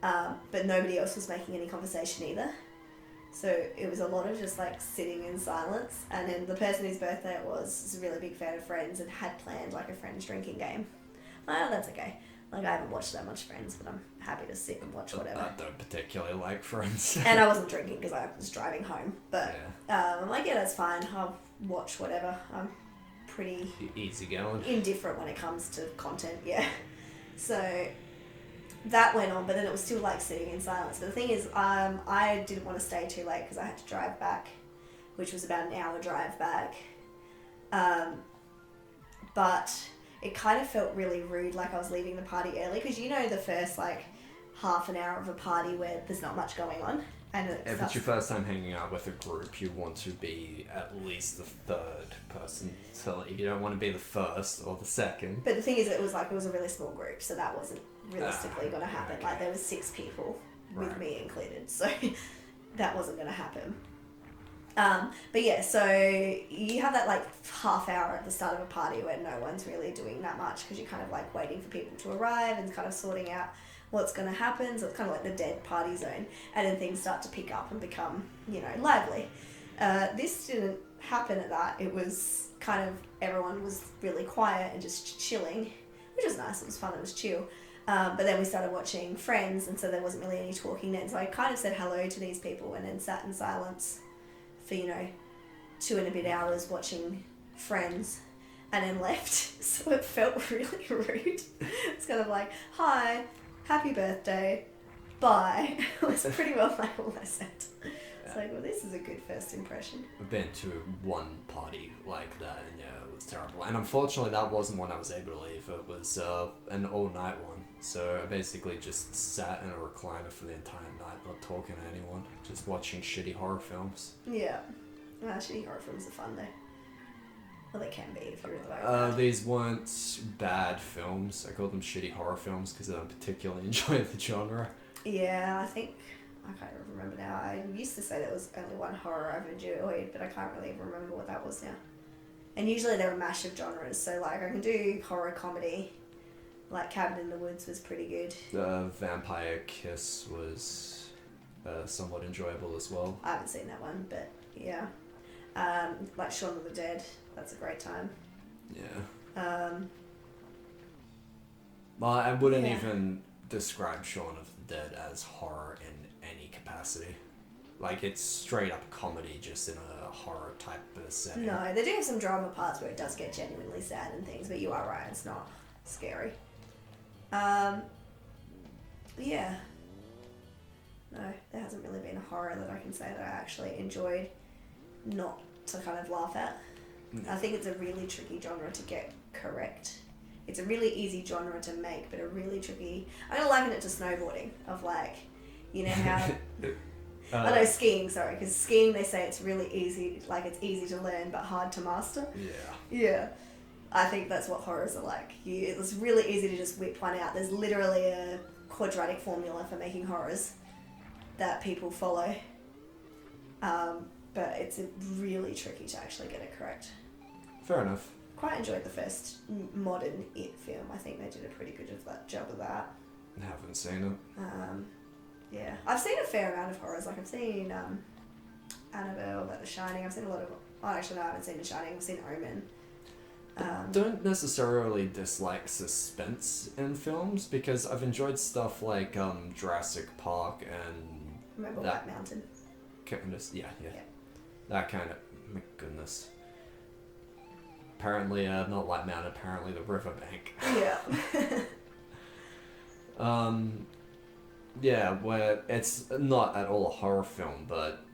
But nobody else was making any conversation either. So it was a lot of just like sitting in silence. And then the person whose birthday it was a really big fan of Friends and had planned like a Friends drinking game. Well, that's okay. Like, I haven't watched that much Friends, but I'm happy to sit and watch whatever. I don't particularly like Friends. And I wasn't drinking because I was driving home. But I'm like, yeah, that's fine. I'll watch whatever. I'm pretty easy going, indifferent when it comes to content, yeah. So that went on, but then it was still like sitting in silence. But the thing is, I didn't want to stay too late because I had to drive back, which was about an hour drive back. But it kind of felt really rude, like I was leaving the party early, because you know the first like half an hour of a party where there's not much going on. And if it's your first time hanging out with a group, you want to be at least the third person. So you don't want to be the first or the second. But the thing is, it was a really small group, so that wasn't realistically going to happen. Okay. Like, there was 6 people with me included, so that wasn't going to happen. But yeah, so you have that like half hour at the start of a party where no one's really doing that much because you're kind of like waiting for people to arrive and kind of sorting out what's going to happen. So it's kind of like the dead party zone, and then things start to pick up and become, you know, lively. This didn't happen at that. It was kind of, everyone was really quiet and just chilling, which was nice. It was fun. It was chill. But then we started watching Friends, and so there wasn't really any talking then. So I kind of said hello to these people and then sat in silence for, you know, 2 and a bit hours watching Friends, and then left. So it felt really rude. It's kind of like, hi, happy birthday, bye. It was pretty well like all I said. It's like, well, this is a good first impression. I've been to one party like that, and yeah, it was terrible. And unfortunately, that wasn't one I was able to leave. It was an all-night one. So I basically just sat in a recliner for the entire night, not talking to anyone, just watching shitty horror films. Yeah. Shitty horror films are fun, though. Well, they can be if you're really like These weren't bad films. I call them shitty horror films because I don't particularly enjoy the genre. Yeah, I can't remember now. I used to say there was only one horror I've enjoyed, but I can't really remember what that was now. And usually they're a mash of genres, so like I can do horror comedy, like Cabin in the Woods was pretty good. Vampire Kiss was somewhat enjoyable as well. I haven't seen that one, but yeah. Like Shaun of the Dead, that's a great time. Yeah. Well, I wouldn't even describe Shaun of the Dead as horror in any capacity. Like, it's straight up comedy, just in a horror type of setting. No, they do have some drama parts where it does get genuinely sad and things, but you are right, it's not scary. Yeah. No, there hasn't really been a horror that I can say that I actually enjoyed not to kind of laugh at. I think it's a really tricky genre to get correct. It's a really easy genre to make, but a really tricky... I'm going to liken it to snowboarding, of like, you know how... I know, skiing, sorry, because skiing, they say it's really easy, like it's easy to learn but hard to master. Yeah. Yeah. I think that's what horrors are like. It's really easy to just whip one out. There's literally a quadratic formula for making horrors that people follow. But it's really tricky to actually get it correct. Fair enough. Quite enjoyed the first modern It film. I think they did a pretty good job of that. Haven't seen it. Yeah. I've seen a fair amount of horrors. Like, I've seen Annabelle, like The Shining. I've seen a lot of... Oh, actually, no, I haven't seen The Shining. I've seen Omen. Don't necessarily dislike suspense in films, because I've enjoyed stuff like Jurassic Park and... Remember White Mountain? Yeah. That kind of... My goodness. Apparently, not White Mountain, apparently the riverbank. Yeah. Yeah, where it's not at all a horror film, but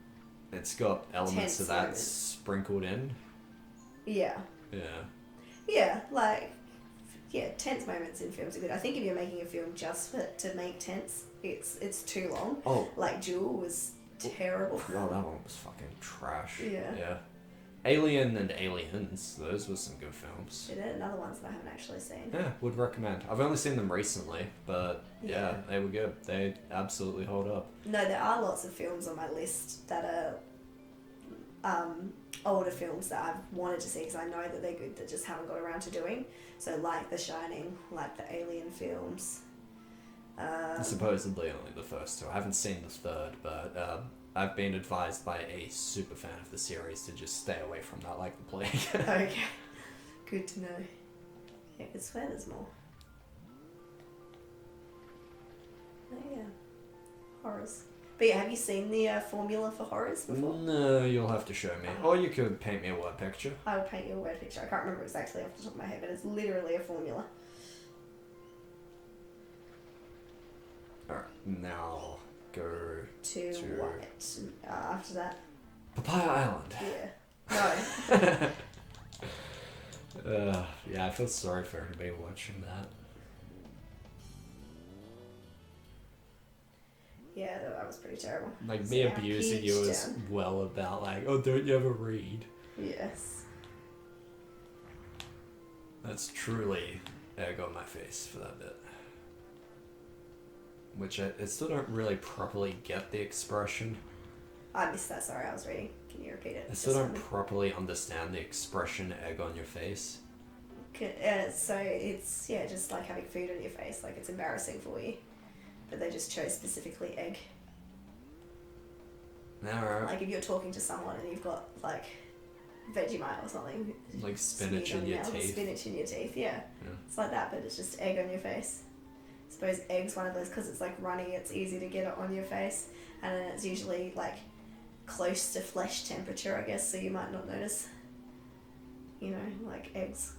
it's got elements Tense of that moments. sprinkled in. Yeah. Yeah. Yeah, like... Yeah, tense moments in films are good. I think if you're making a film just to make tense, it's too long. Oh. Like Jewel was terrible. Oh, that one was fucking trash. Yeah. Alien and Aliens, those were some good films. They're another ones that I haven't actually seen. Yeah, would recommend. I've only seen them recently, but yeah, they were good. They absolutely hold up. No, there are lots of films on my list that are older films that I've wanted to see because I know that they're good that just haven't got around to doing. So like The Shining, like the Alien films. Supposedly only the first two. I haven't seen the third, but I've been advised by a super fan of the series to just stay away from that like the plague. Okay. Good to know. Yeah, I could swear there's more. Oh yeah. Horrors. But yeah, have you seen the formula for horrors before? No, you'll have to show me. Or you could paint me a word picture. I will paint you a word picture. I can't remember exactly off the top of my head, but it's literally a formula. Alright, now go To what? After that? Papaya Island. Yeah. No. Yeah, I feel sorry for everybody watching that. Yeah, that was pretty terrible. Like, So me yeah, abusing peach you is down. well about, like, oh, don't you ever read? Yes. That's truly egg on my face for that bit. Which I still don't really properly get the expression. I missed that, sorry, I was reading. Can you repeat it? I still don't properly understand the expression egg on your face. So it's, yeah, just like having food on your face. Like, it's embarrassing for you. But they just chose specifically egg. Alright. Like, if you're talking to someone and you've got, like, Vegemite or something. Like spinach smeared in on your mouth, teeth. Spinach in your teeth, yeah. It's like that, but it's just egg on your face. I suppose egg's one of those, because it's like runny, it's easy to get it on your face. And then it's usually, like, close to flesh temperature, I guess, so you might not notice. You know, like, eggs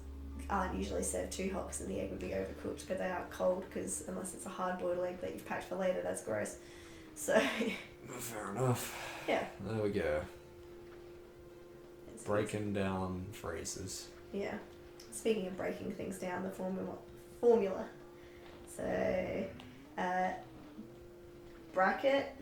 aren't usually served too hot because the egg would be overcooked, but they aren't cold because unless it's a hard-boiled egg that you've packed for later, that's gross. So, Fair enough. yeah. There we go. It's Breaking down phrases. Yeah. Speaking of breaking things down, the formula. So, bracket.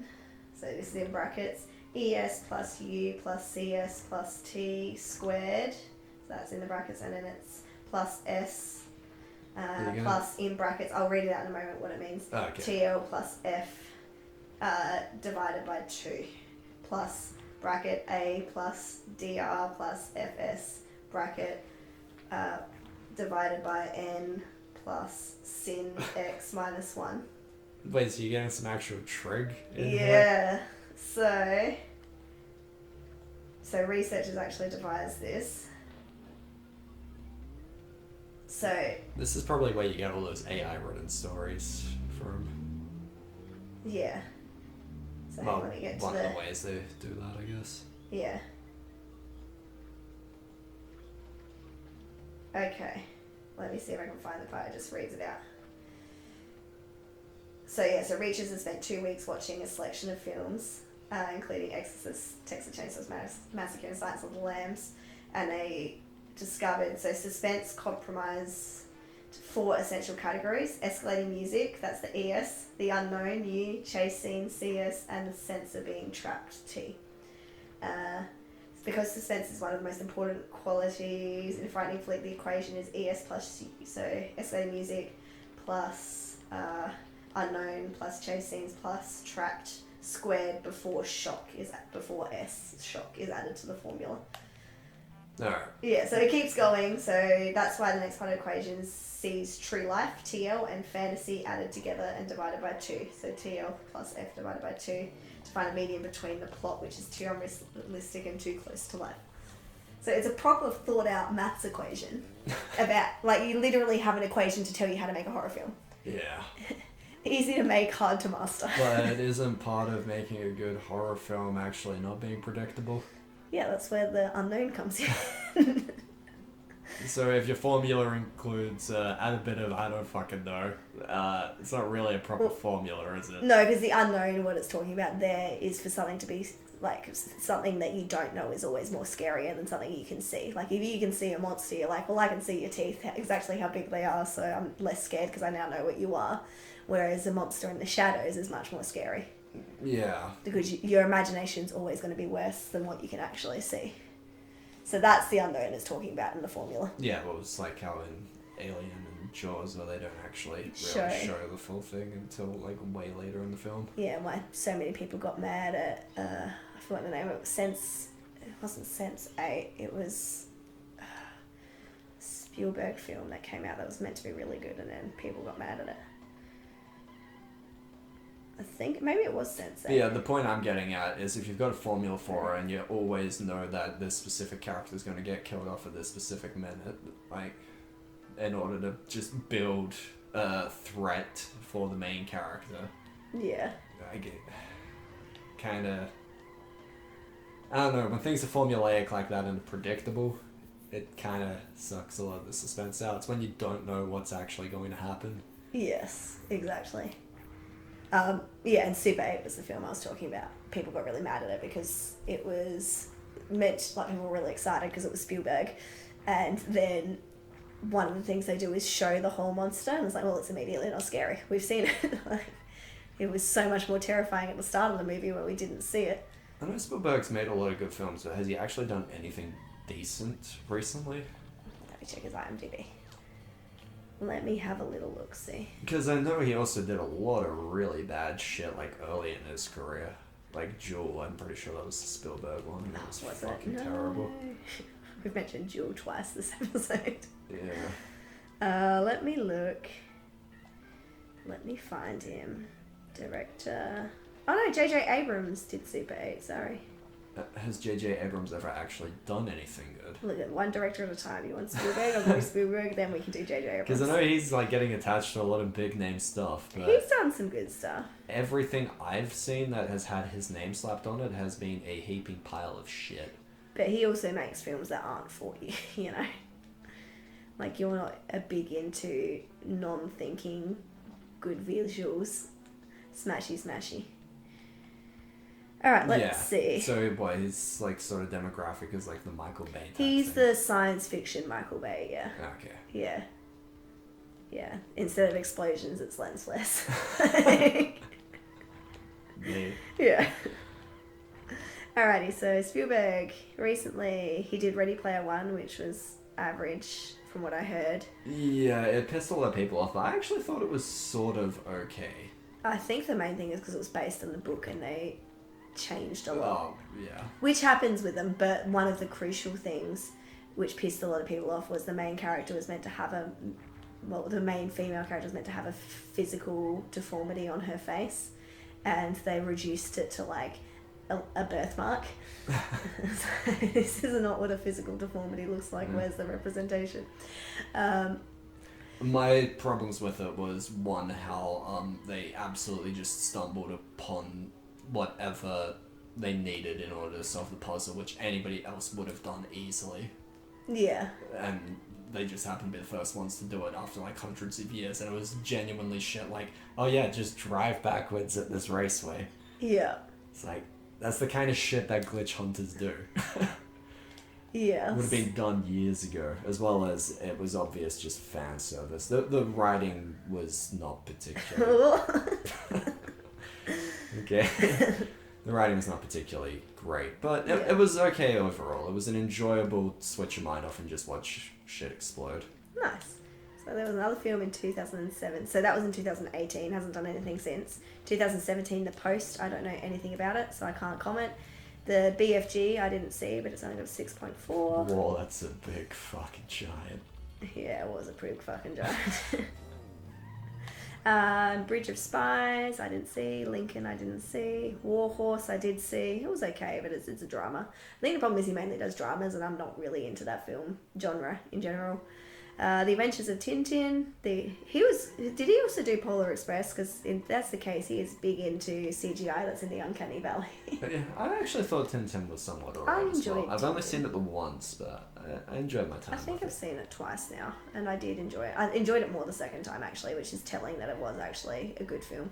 So this is in brackets. ES plus U plus CS plus T squared. So that's in the brackets, and then it's plus S plus in brackets. I'll read it out in a moment what it means. Okay. TL plus F divided by 2 plus bracket A plus DR plus FS bracket divided by N plus sin X minus 1. Wait, so you're getting some actual trig in here? Yeah. So researchers actually devised this. So This is probably where you get all those AI written stories from. yeah. So Well, let me get to one the of the ways they do that, I guess. yeah. Okay. Let me see if I can find the part. It just reads it out. So yeah, so researchers have spent 2 weeks watching a selection of films, including Exorcist, Texas Chainsaw Massacre, and Silence of the Lambs, and they discovered suspense compromise 4 essential categories: escalating music, that's the ES, the unknown U, chase scene CS, and the sensor being trapped T. Because suspense is one of the most important qualities in frightening flick, the equation is ES plus U. So escalating music plus unknown plus chase scenes plus trapped squared before shock is added to the formula. Alright. Yeah, so it keeps going. So that's why the next part of the equation sees true life, TL, and fantasy added together and divided by 2. So TL plus F divided by 2 to find a median between the plot, which is too unrealistic and too close to life. So it's a proper thought out maths equation about, like, you literally have an equation to tell you how to make a horror film. Yeah. Easy to make, hard to master. But isn't part of making a good horror film actually not being predictable? Yeah, that's where the unknown comes in. So if your formula includes add a bit of I don't fucking know, it's not really a proper formula, is it? No, because the unknown, what it's talking about there, is for something to be, like, something that you don't know is always more scarier than something you can see. Like, if you can see a monster, you're like, well, I can see your teeth, exactly how big they are, so I'm less scared because I now know what you are. Whereas a monster in the shadows is much more scary. Yeah. Because your imagination's always going to be worse than what you can actually see. So that's the unknown it's talking about in the formula. Yeah, well, it's like how in Alien and Jaws, where they don't actually really show the full thing until like way later in the film. Yeah, why so many people got mad at I forgot the name of it, it wasn't Sense8. It was a Spielberg film that came out that was meant to be really good, and then people got mad at it. I think maybe it was Sense8. Yeah, the point I'm getting at is if you've got a formula for it and you always know that this specific character is going to get killed off at this specific minute, like, in order to just build a threat for the main character. Yeah. I get kind of... I don't know, when things are formulaic like that and predictable, it kind of sucks a lot of the suspense out. It's when you don't know what's actually going to happen. Yes, exactly. Yeah, and Super 8 was the film I was talking about. People got really mad at it because it was meant, like, people were really excited because it was Spielberg. And then one of the things they do is show the whole monster, and it's like, well, it's immediately not scary. We've seen it. Like, it was so much more terrifying at the start of the movie where we didn't see it. I know Spielberg's made a lot of good films, but has he actually done anything decent recently? Let me check his IMDb. Let me have a little look-see. Because I know he also did a lot of really bad shit, like, early in his career. Like Jewel, I'm pretty sure that was the Spielberg one. That was fucking terrible. We've mentioned Jewel twice this episode. Yeah. Let me look. Let me find him. Director. Oh no, J.J. Abrams did Super 8, sorry. Has J.J. Abrams ever actually done anything good? Look at one director at a time. You want Spielberg, I'll go Spielberg, then we can do J.J. Abrams. Because I know he's like getting attached to a lot of big name stuff, but he's done some good stuff. everything I've seen that has had his name slapped on it has been a heaping pile of shit. But he also makes films that aren't for you, you know? Like, you're not a big into non-thinking, good visuals. Smashy. Alright, let's see. So, what, his, like, sort of demographic is, like, the Michael Bay type He's thing. the science fiction Michael Bay, yeah. Okay. Yeah. Yeah. Instead of explosions, it's lensless. Yeah. Alrighty, so Spielberg, recently, he did Ready Player One, which was average, from what I heard. Yeah, it pissed a lot of people off, but I actually thought it was sort of okay. I think the main thing is because it was based on the book and they changed a lot. Oh, yeah. Which happens with them, but one of the crucial things which pissed a lot of people off was the main character was meant to have the main female character was meant to have a physical deformity on her face, and they reduced it to like a birthmark. So this is not what a physical deformity looks like. Where's the representation? My problems with it was, one, how they absolutely just stumbled upon whatever they needed in order to solve the puzzle, which anybody else would have done easily. Yeah. And they just happened to be the first ones to do it after like hundreds of years, and it was genuinely shit like, oh yeah, just drive backwards at this raceway. Yeah. It's like, that's the kind of shit that glitch hunters do. Yeah. Would have been done years ago, as well as it was obvious just fan service. The writing was not particularly... Okay. The writing was not particularly great, but it was okay overall. It was an enjoyable switch your mind off and just watch shit explode. Nice. So there was another film in 2007. So that was in 2018. Hasn't done anything since. 2017, The Post. I don't know anything about it, so I can't comment. The BFG I didn't see, but it's only got a 6.4. Whoa, that's a big fucking giant. Yeah, it was a pretty fucking giant. Bridge of Spies I didn't see. Lincoln I didn't see. War Horse I did see. It was okay, but it's a drama. I think the problem is he mainly does dramas, and I'm not really into that film genre in general. The Adventures of Tintin. Did he also do Polar Express? Because if that's the case, he is big into CGI that's in the Uncanny Valley. Yeah, I actually thought Tintin was somewhat alright as well. I've only seen it the once, but I enjoyed my time. I think I've seen it twice now, and I did enjoy it. I enjoyed it more the second time, actually, which is telling that it was actually a good film.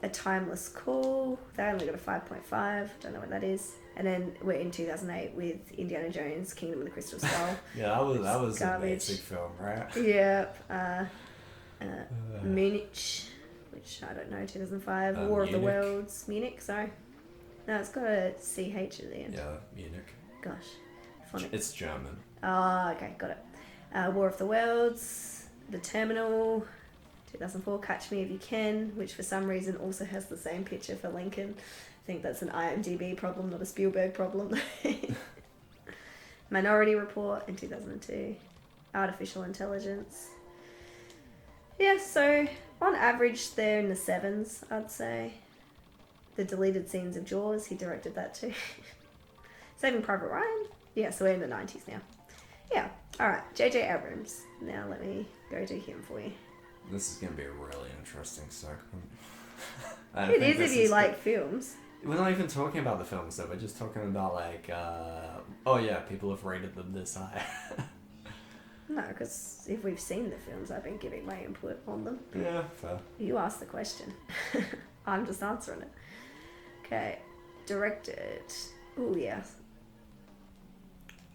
A Timeless Call. They only got a 5.5. Don't know what that is. And then we're in 2008 with Indiana Jones, Kingdom of the Crystal Skull. Yeah, that was a basic film, right? Yeah. Munich, which I don't know, 2005. War of the Worlds. Munich, sorry. No, it's got a CH at the end. Yeah, Munich. Gosh. It's German. Oh, okay, got it. War of the Worlds. The Terminal, 2004, Catch Me If You Can, which for some reason also has the same picture for Lincoln. I think that's an IMDb problem, not a Spielberg problem. Minority Report in 2002. Artificial Intelligence. Yeah, so on average they're in the 7s, I'd say. The deleted scenes of Jaws, he directed that too. Saving Private Ryan. Yeah, so we're in the 90s now. Yeah, alright, J.J. Abrams. Now let me go do him for you. This is going to be a really interesting segment. It is if you like films. We're not even talking about the films though, we're just talking about like, oh yeah, people have rated them this high. No, because if we've seen the films, I've been giving my input on them. Yeah, fair. You asked the question. I'm just answering it. Okay, directed. Oh yeah.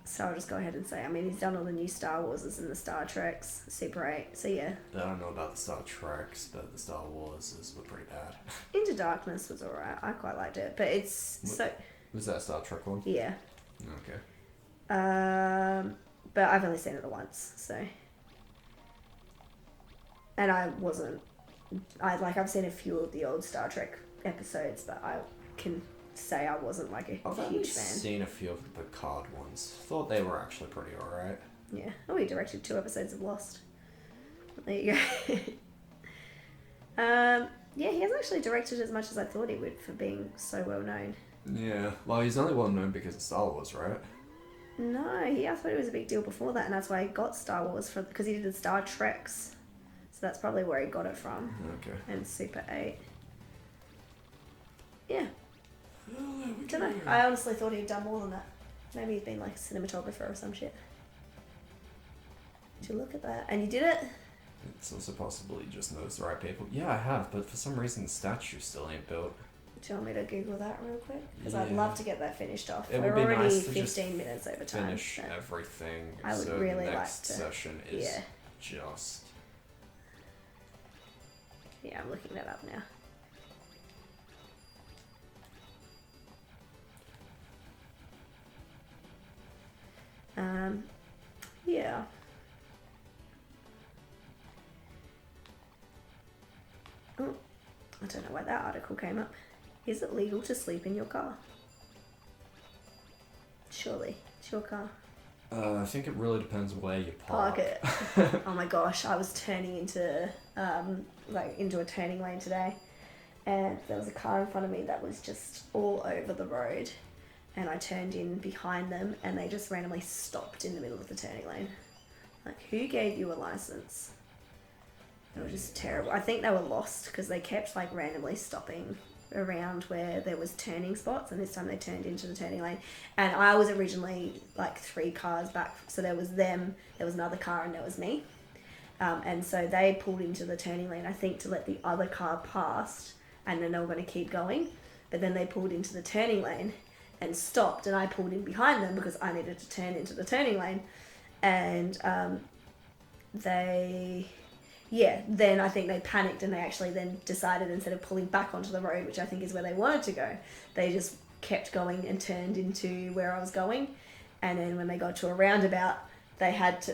So I'll just go ahead and say, I mean, he's done all the new Star Warses and the Star Treks, Super 8, so yeah. I don't know about the Star Treks, but the Star Warses were pretty bad. Into Darkness was alright, I quite liked it, but it's Was that a Star Trek one? Yeah. Okay. But I've only seen it once, so. And I've seen a few of the old Star Trek episodes, but I can say I wasn't like a huge fan. I've seen a few of the Picard ones. Thought they were actually pretty alright. Yeah. Oh, he directed 2 episodes of Lost. There you go. Yeah, he hasn't actually directed as much as I thought he would for being so well known. Yeah. Well, he's only well known because of Star Wars, right? No, I thought it was a big deal before that, and that's why he got Star Wars because he did the Star Treks. So that's probably where he got it from. Okay. And Super 8. Yeah. Oh, Don't know. I honestly thought he'd done more than that. Maybe he'd been like a cinematographer or some shit. Did you look at that? And you did it? It's also possible he just knows the right people. Yeah, I have, but for some reason the statue still ain't built. Do you want me to Google that real quick? Because Yeah. I'd love to get that finished off. It We're would be already nice to 15 minutes over time. Finish so everything. I would so really the like next to. session is Yeah. just. Yeah, I'm looking that up now. Yeah. Oh, I don't know why that article came up. Is it legal to sleep in your car? Surely. It's your car. I think it really depends where you park. Park it. Oh my gosh, I was turning into a turning lane today, and there was a car in front of me that was just all over the road, and I turned in behind them, and they just randomly stopped in the middle of the turning lane. Like, who gave you a license? It was just terrible. I think they were lost because they kept like randomly stopping around where there was turning spots, and this time they turned into the turning lane, and I was originally like 3 cars back, so there was them, there was another car, and there was me, and so they pulled into the turning lane, I think, to let the other car past, and then they were going to keep going, but then they pulled into the turning lane and stopped, and I pulled in behind them because I needed to turn into the turning lane, and then I think they panicked, and they actually then decided, instead of pulling back onto the road, which I think is where they wanted to go, they just kept going and turned into where I was going. And then when they got to a roundabout, they had to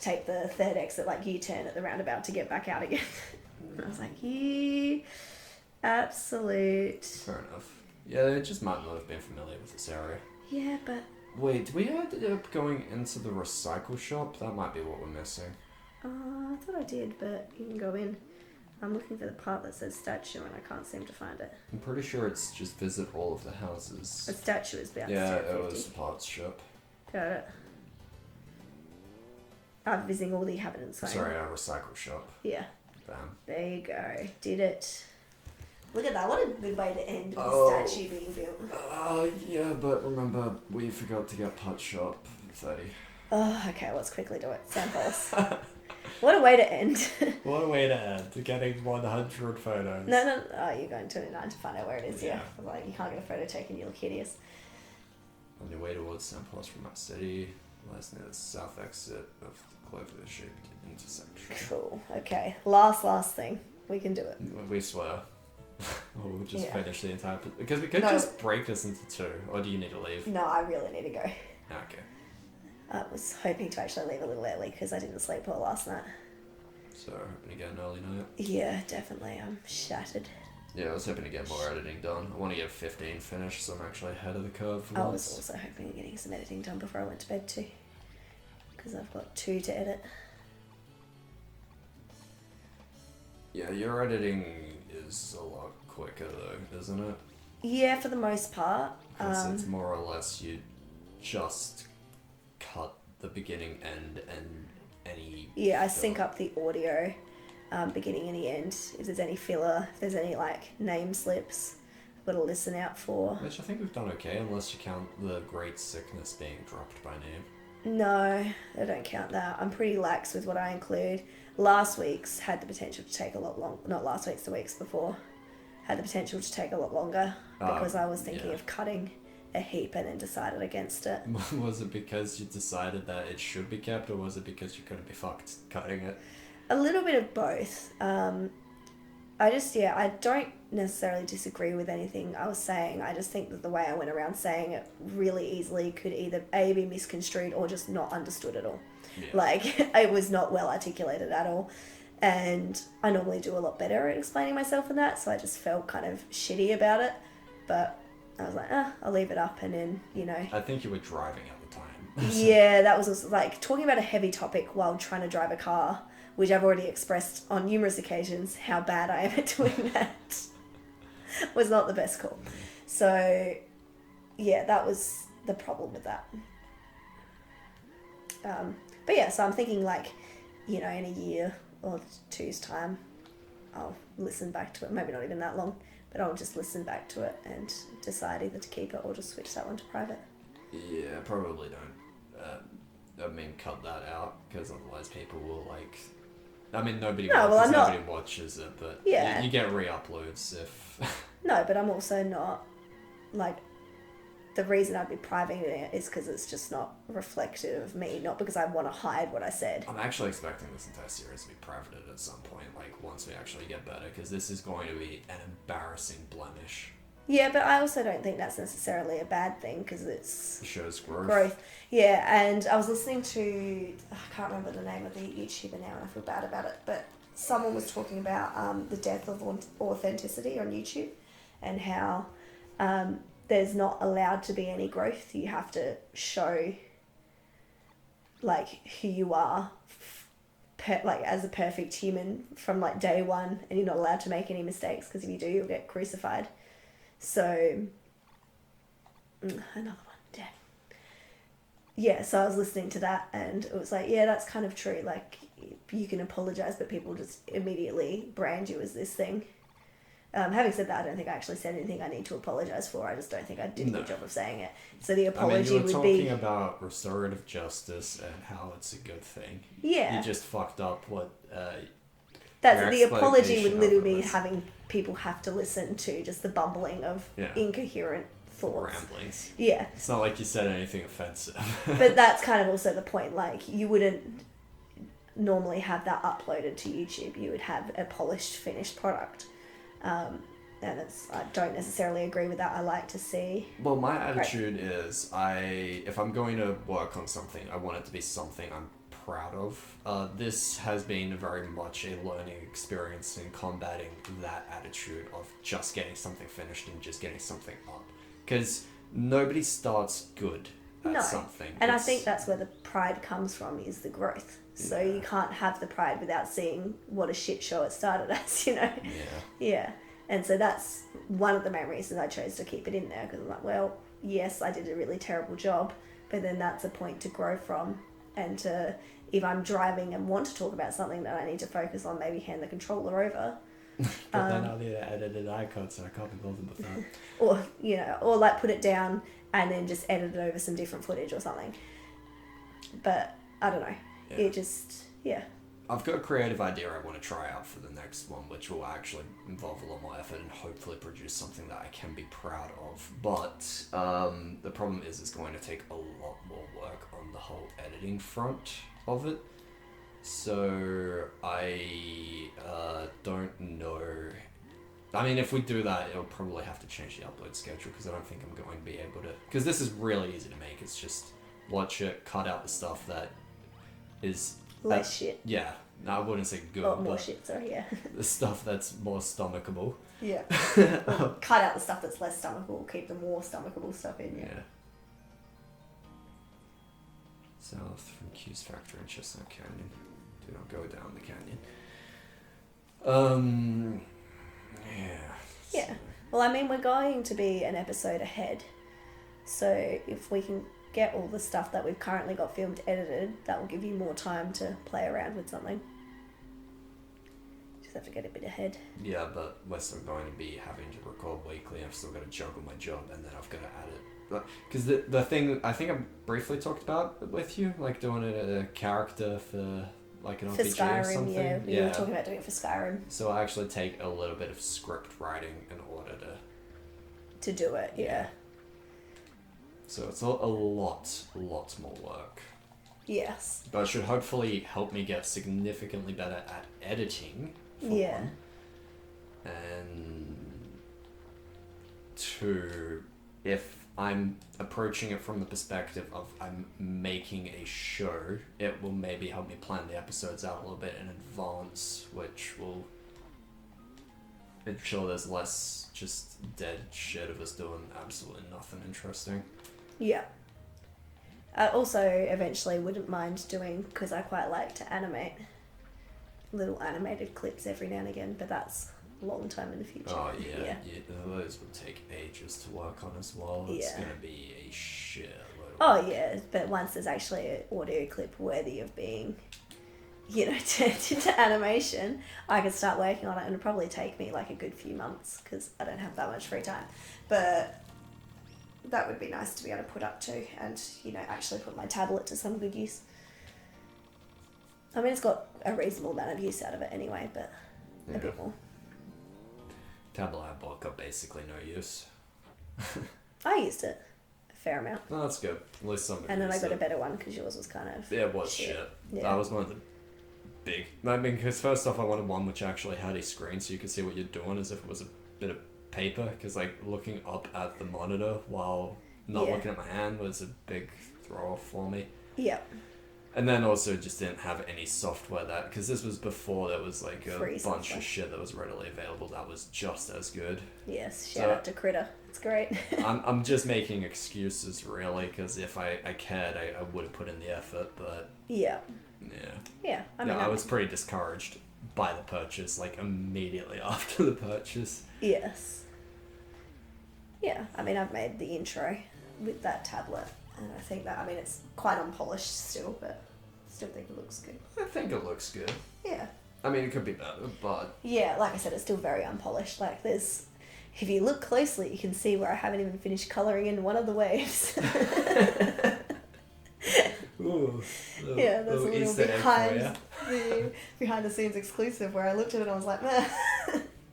take the third exit, like U-turn at the roundabout to get back out again. And I was like, you absolute... Fair enough. Yeah, they just might not have been familiar with this area. Yeah, but... Wait, did we end up going into the recycle shop? That might be what we're missing. I thought I did, but you can go in. I'm looking for the part that says statue, and I can't seem to find it. I'm pretty sure it's just visit all of the houses. The statue is about Yeah, $2.50. it was parts shop. Got it. Visiting all the inhabitants. Sorry, a recycle shop. Yeah. Bam. There you go. Did it. Look at that. What a good way to end with the statue being built. Yeah, but remember, we forgot to get part shop 30. Oh, okay. Let's quickly do it. Samples. What a way to end. What a way to end. To getting 100 photos. No. Oh, you're going 29 to find out where it is. Yeah. Yeah. Like, you can't get a photo taken. You look hideous. On your way towards Samples from our city, lies near the south exit of the clover-shaped intersection. Cool. Okay. Last thing. We can do it. We swear. We'll just Yeah. finish the entire... Because we could just break this into 2. Or do you need to leave? No, I really need to go. Okay. I was hoping to actually leave a little early because I didn't sleep well last night. So hoping to get an early night. Yeah, definitely. I'm shattered. Yeah, I was hoping to get more editing done. I want to get 15 finished, so I'm actually ahead of the curve for I once. was also hoping of getting some editing done before I went to bed too. Because I've got 2 to edit. Yeah, your editing is a lot quicker though, isn't it? Yeah, for the most part. Because it's more or less you just cut the beginning, end, and any... Yeah, I sync up the audio, beginning and the end. If there's any filler, if there's any like name slips, I've got to listen out for. Which I think we've done okay, unless you count the Great Sickness being dropped by name. No, I don't count that. I'm pretty lax with what I include. Last week's had the potential to take a lot long. Not last week's, the weeks before, had the potential to take a lot longer because I was thinking of cutting a heap and then decided against it. Was it because you decided that it should be kept, or was it because you couldn't be fucked cutting it? A little bit of both. I don't necessarily disagree with anything I was saying. I just think that the way I went around saying it really easily could either A, be misconstrued or just not understood at all. Yeah. Like, it was not well articulated at all. And I normally do a lot better at explaining myself in that, so I just felt kind of shitty about it. But I was like, I'll leave it up, and then, you know. I think you were driving at the time. Yeah, that was also, like, talking about a heavy topic while trying to drive a car, which I've already expressed on numerous occasions how bad I am at doing that, was not the best call. So, yeah, that was the problem with that. But yeah, so I'm thinking, like, you know, in a year or 2's time, I'll listen back to it. Maybe not even that long, but I'll just listen back to it and decide either to keep it or just switch that one to private. Yeah, probably don't. Cut that out, because otherwise people will, like... nobody watches it, but yeah. you get re-uploads if... No, but I'm also not, like... The reason I'd be privating it is because it's just not reflective of me, not because I want to hide what I said. I'm actually expecting this entire series to be privated at some point, like, once we actually get better, because this is going to be an embarrassing blemish. Yeah, but I also don't think that's necessarily a bad thing, because it's... It shows growth. Yeah, and I was listening to... I can't remember the name of the YouTuber now, and I feel bad about it, but someone was talking about the death of authenticity on YouTube, and how... there's not allowed to be any growth. You have to show, like, who you are, as a perfect human from, like, day one, and you're not allowed to make any mistakes, because if you do, you'll get crucified. So, another one, damn. Yeah, so I was listening to that, and it was like, yeah, that's kind of true. Like, you can apologize, but people just immediately brand you as this thing. Having said that, I don't think I actually said anything I need to apologise for. I just don't think I did a good job of saying it. So the apology would be... you were talking about restorative justice and how it's a good thing. Yeah. You just fucked up what... the apology would literally be having people have to listen to just the bumbling of incoherent thoughts. Ramblings. Yeah. It's not like you said anything offensive. But that's kind of also the point. Like, you wouldn't normally have that uploaded to YouTube. You would have a polished, finished product. And I don't necessarily agree with that. I like to see... Well, my attitude is if I'm going to work on something, I want it to be something I'm proud of. This has been very much a learning experience in combating that attitude of just getting something finished and just getting something up. Because nobody starts good at something. And I think that's where the pride comes from, is the growth. So you can't have the pride without seeing what a shit show it started as, you know? Yeah. And so that's one of the main reasons I chose to keep it in there, because I'm like, well, yes, I did a really terrible job, but then that's a point to grow from, and to, if I'm driving and want to talk about something that I need to focus on, maybe hand the controller over. But then I'll need to edit an icon, so I can't be bothered with that. Or, you know, or like put it down and then just edit it over some different footage or something. But I don't know. Yeah. It just, I've got a creative idea I want to try out for the next one, which will actually involve a lot more effort and hopefully produce something that I can be proud of. But the problem is it's going to take a lot more work on the whole editing front of it. So I don't know. If we do that, it'll probably have to change the upload schedule, because I don't think I'm going to be able to... Because this is really easy to make. It's just watch it, cut out the stuff that is Less shit. Yeah. No, I wouldn't say good. Or more shit, sorry, yeah. The stuff that's more stomachable. Yeah. Or cut out the stuff that's less stomachable, keep the more stomachable stuff in, yeah. South from Q's Factory in Chestnut Canyon. Do not go down the canyon. Yeah. Well, I mean, we're going to be an episode ahead. So if we can get all the stuff that we've currently got filmed edited, that will give you more time to play around with something. Just have to get a bit ahead. Yeah, but we're still going to be having to record weekly. I've still got to juggle my job, and then I've got to add it. Because the thing, I think I briefly talked about with you, like doing a character for like an RPG Skyrim, or something. yeah. We were talking about doing it for Skyrim. So I actually take a little bit of script writing in order to do it, yeah. So it's a lot more work. Yes. But it should hopefully help me get significantly better at editing. For one. And two, if I'm approaching it from the perspective of I'm making a show, it will maybe help me plan the episodes out a little bit in advance, which will ensure there's less just dead shit of us doing absolutely nothing interesting. Yeah. I also eventually wouldn't mind doing, because I quite like to animate, little animated clips every now and again, but that's a long time in the future. Oh, yeah. Those would take ages to work on as well. It's going to be a shitload of work. Yeah, but once there's actually an audio clip worthy of being, turned into animation, I could start working on it, and it'll probably take me like a good few months, because I don't have that much free time. But that would be nice to be able to put up to, and, actually put my tablet to some good use. I mean, it's got a reasonable amount of use out of it anyway, but a bit more. Tablet I bought got basically no use. I used it a fair amount. Oh, that's good. At least somebody. And then I got a better one because yours was kind of. Yeah, it was shit. Yeah. That was one of the big. I mean, because first off, I wanted one which actually had a screen so you could see what you're doing as if it was a bit of paper. Because like looking up at the monitor while not looking at my hand was a big throw off for me. Yeah. And then also just didn't have any software that, because this was before there was like a free bunch software. of shit that was readily available that was just as good. Yes, shout out to Critter. It's great. I'm just making excuses really, because if I cared, I would have put in the effort, but... Yeah. Yeah. I was pretty discouraged by the purchase, like immediately after the purchase. Yes. Yeah, I mean, I've made the intro with that tablet. And I think that, it's quite unpolished still, but I still think it looks good. I think it looks good. Yeah. I mean, it could be better, but... Yeah, like I said, it's still very unpolished. Like, if you look closely, you can see where I haven't even finished colouring in one of the waves. Ooh, yeah, that's a little behind the scenes exclusive where I looked at it and I was like, meh,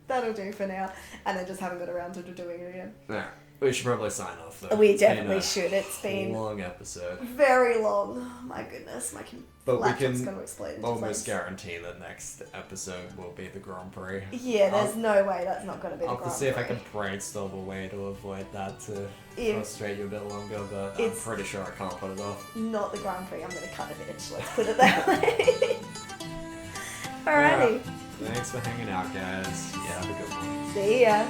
that'll do for now. And I just haven't got around to doing it again. Yeah. We should probably sign off though. We definitely should. It's been a long episode. Very long. Oh, my goodness, laptop's going to explode into almost guarantee the next episode will be the Grand Prix. Yeah, there's no way that's not going to be the Grand Prix. I'll have to see if I can brainstorm a way to avoid that to frustrate you a bit longer, but I'm pretty sure I can't put it off. Not the Grand Prix. I'm going to cut a bitch. Let's put it that way. Alrighty. Thanks for hanging out, guys. Yeah, have a good one. See ya.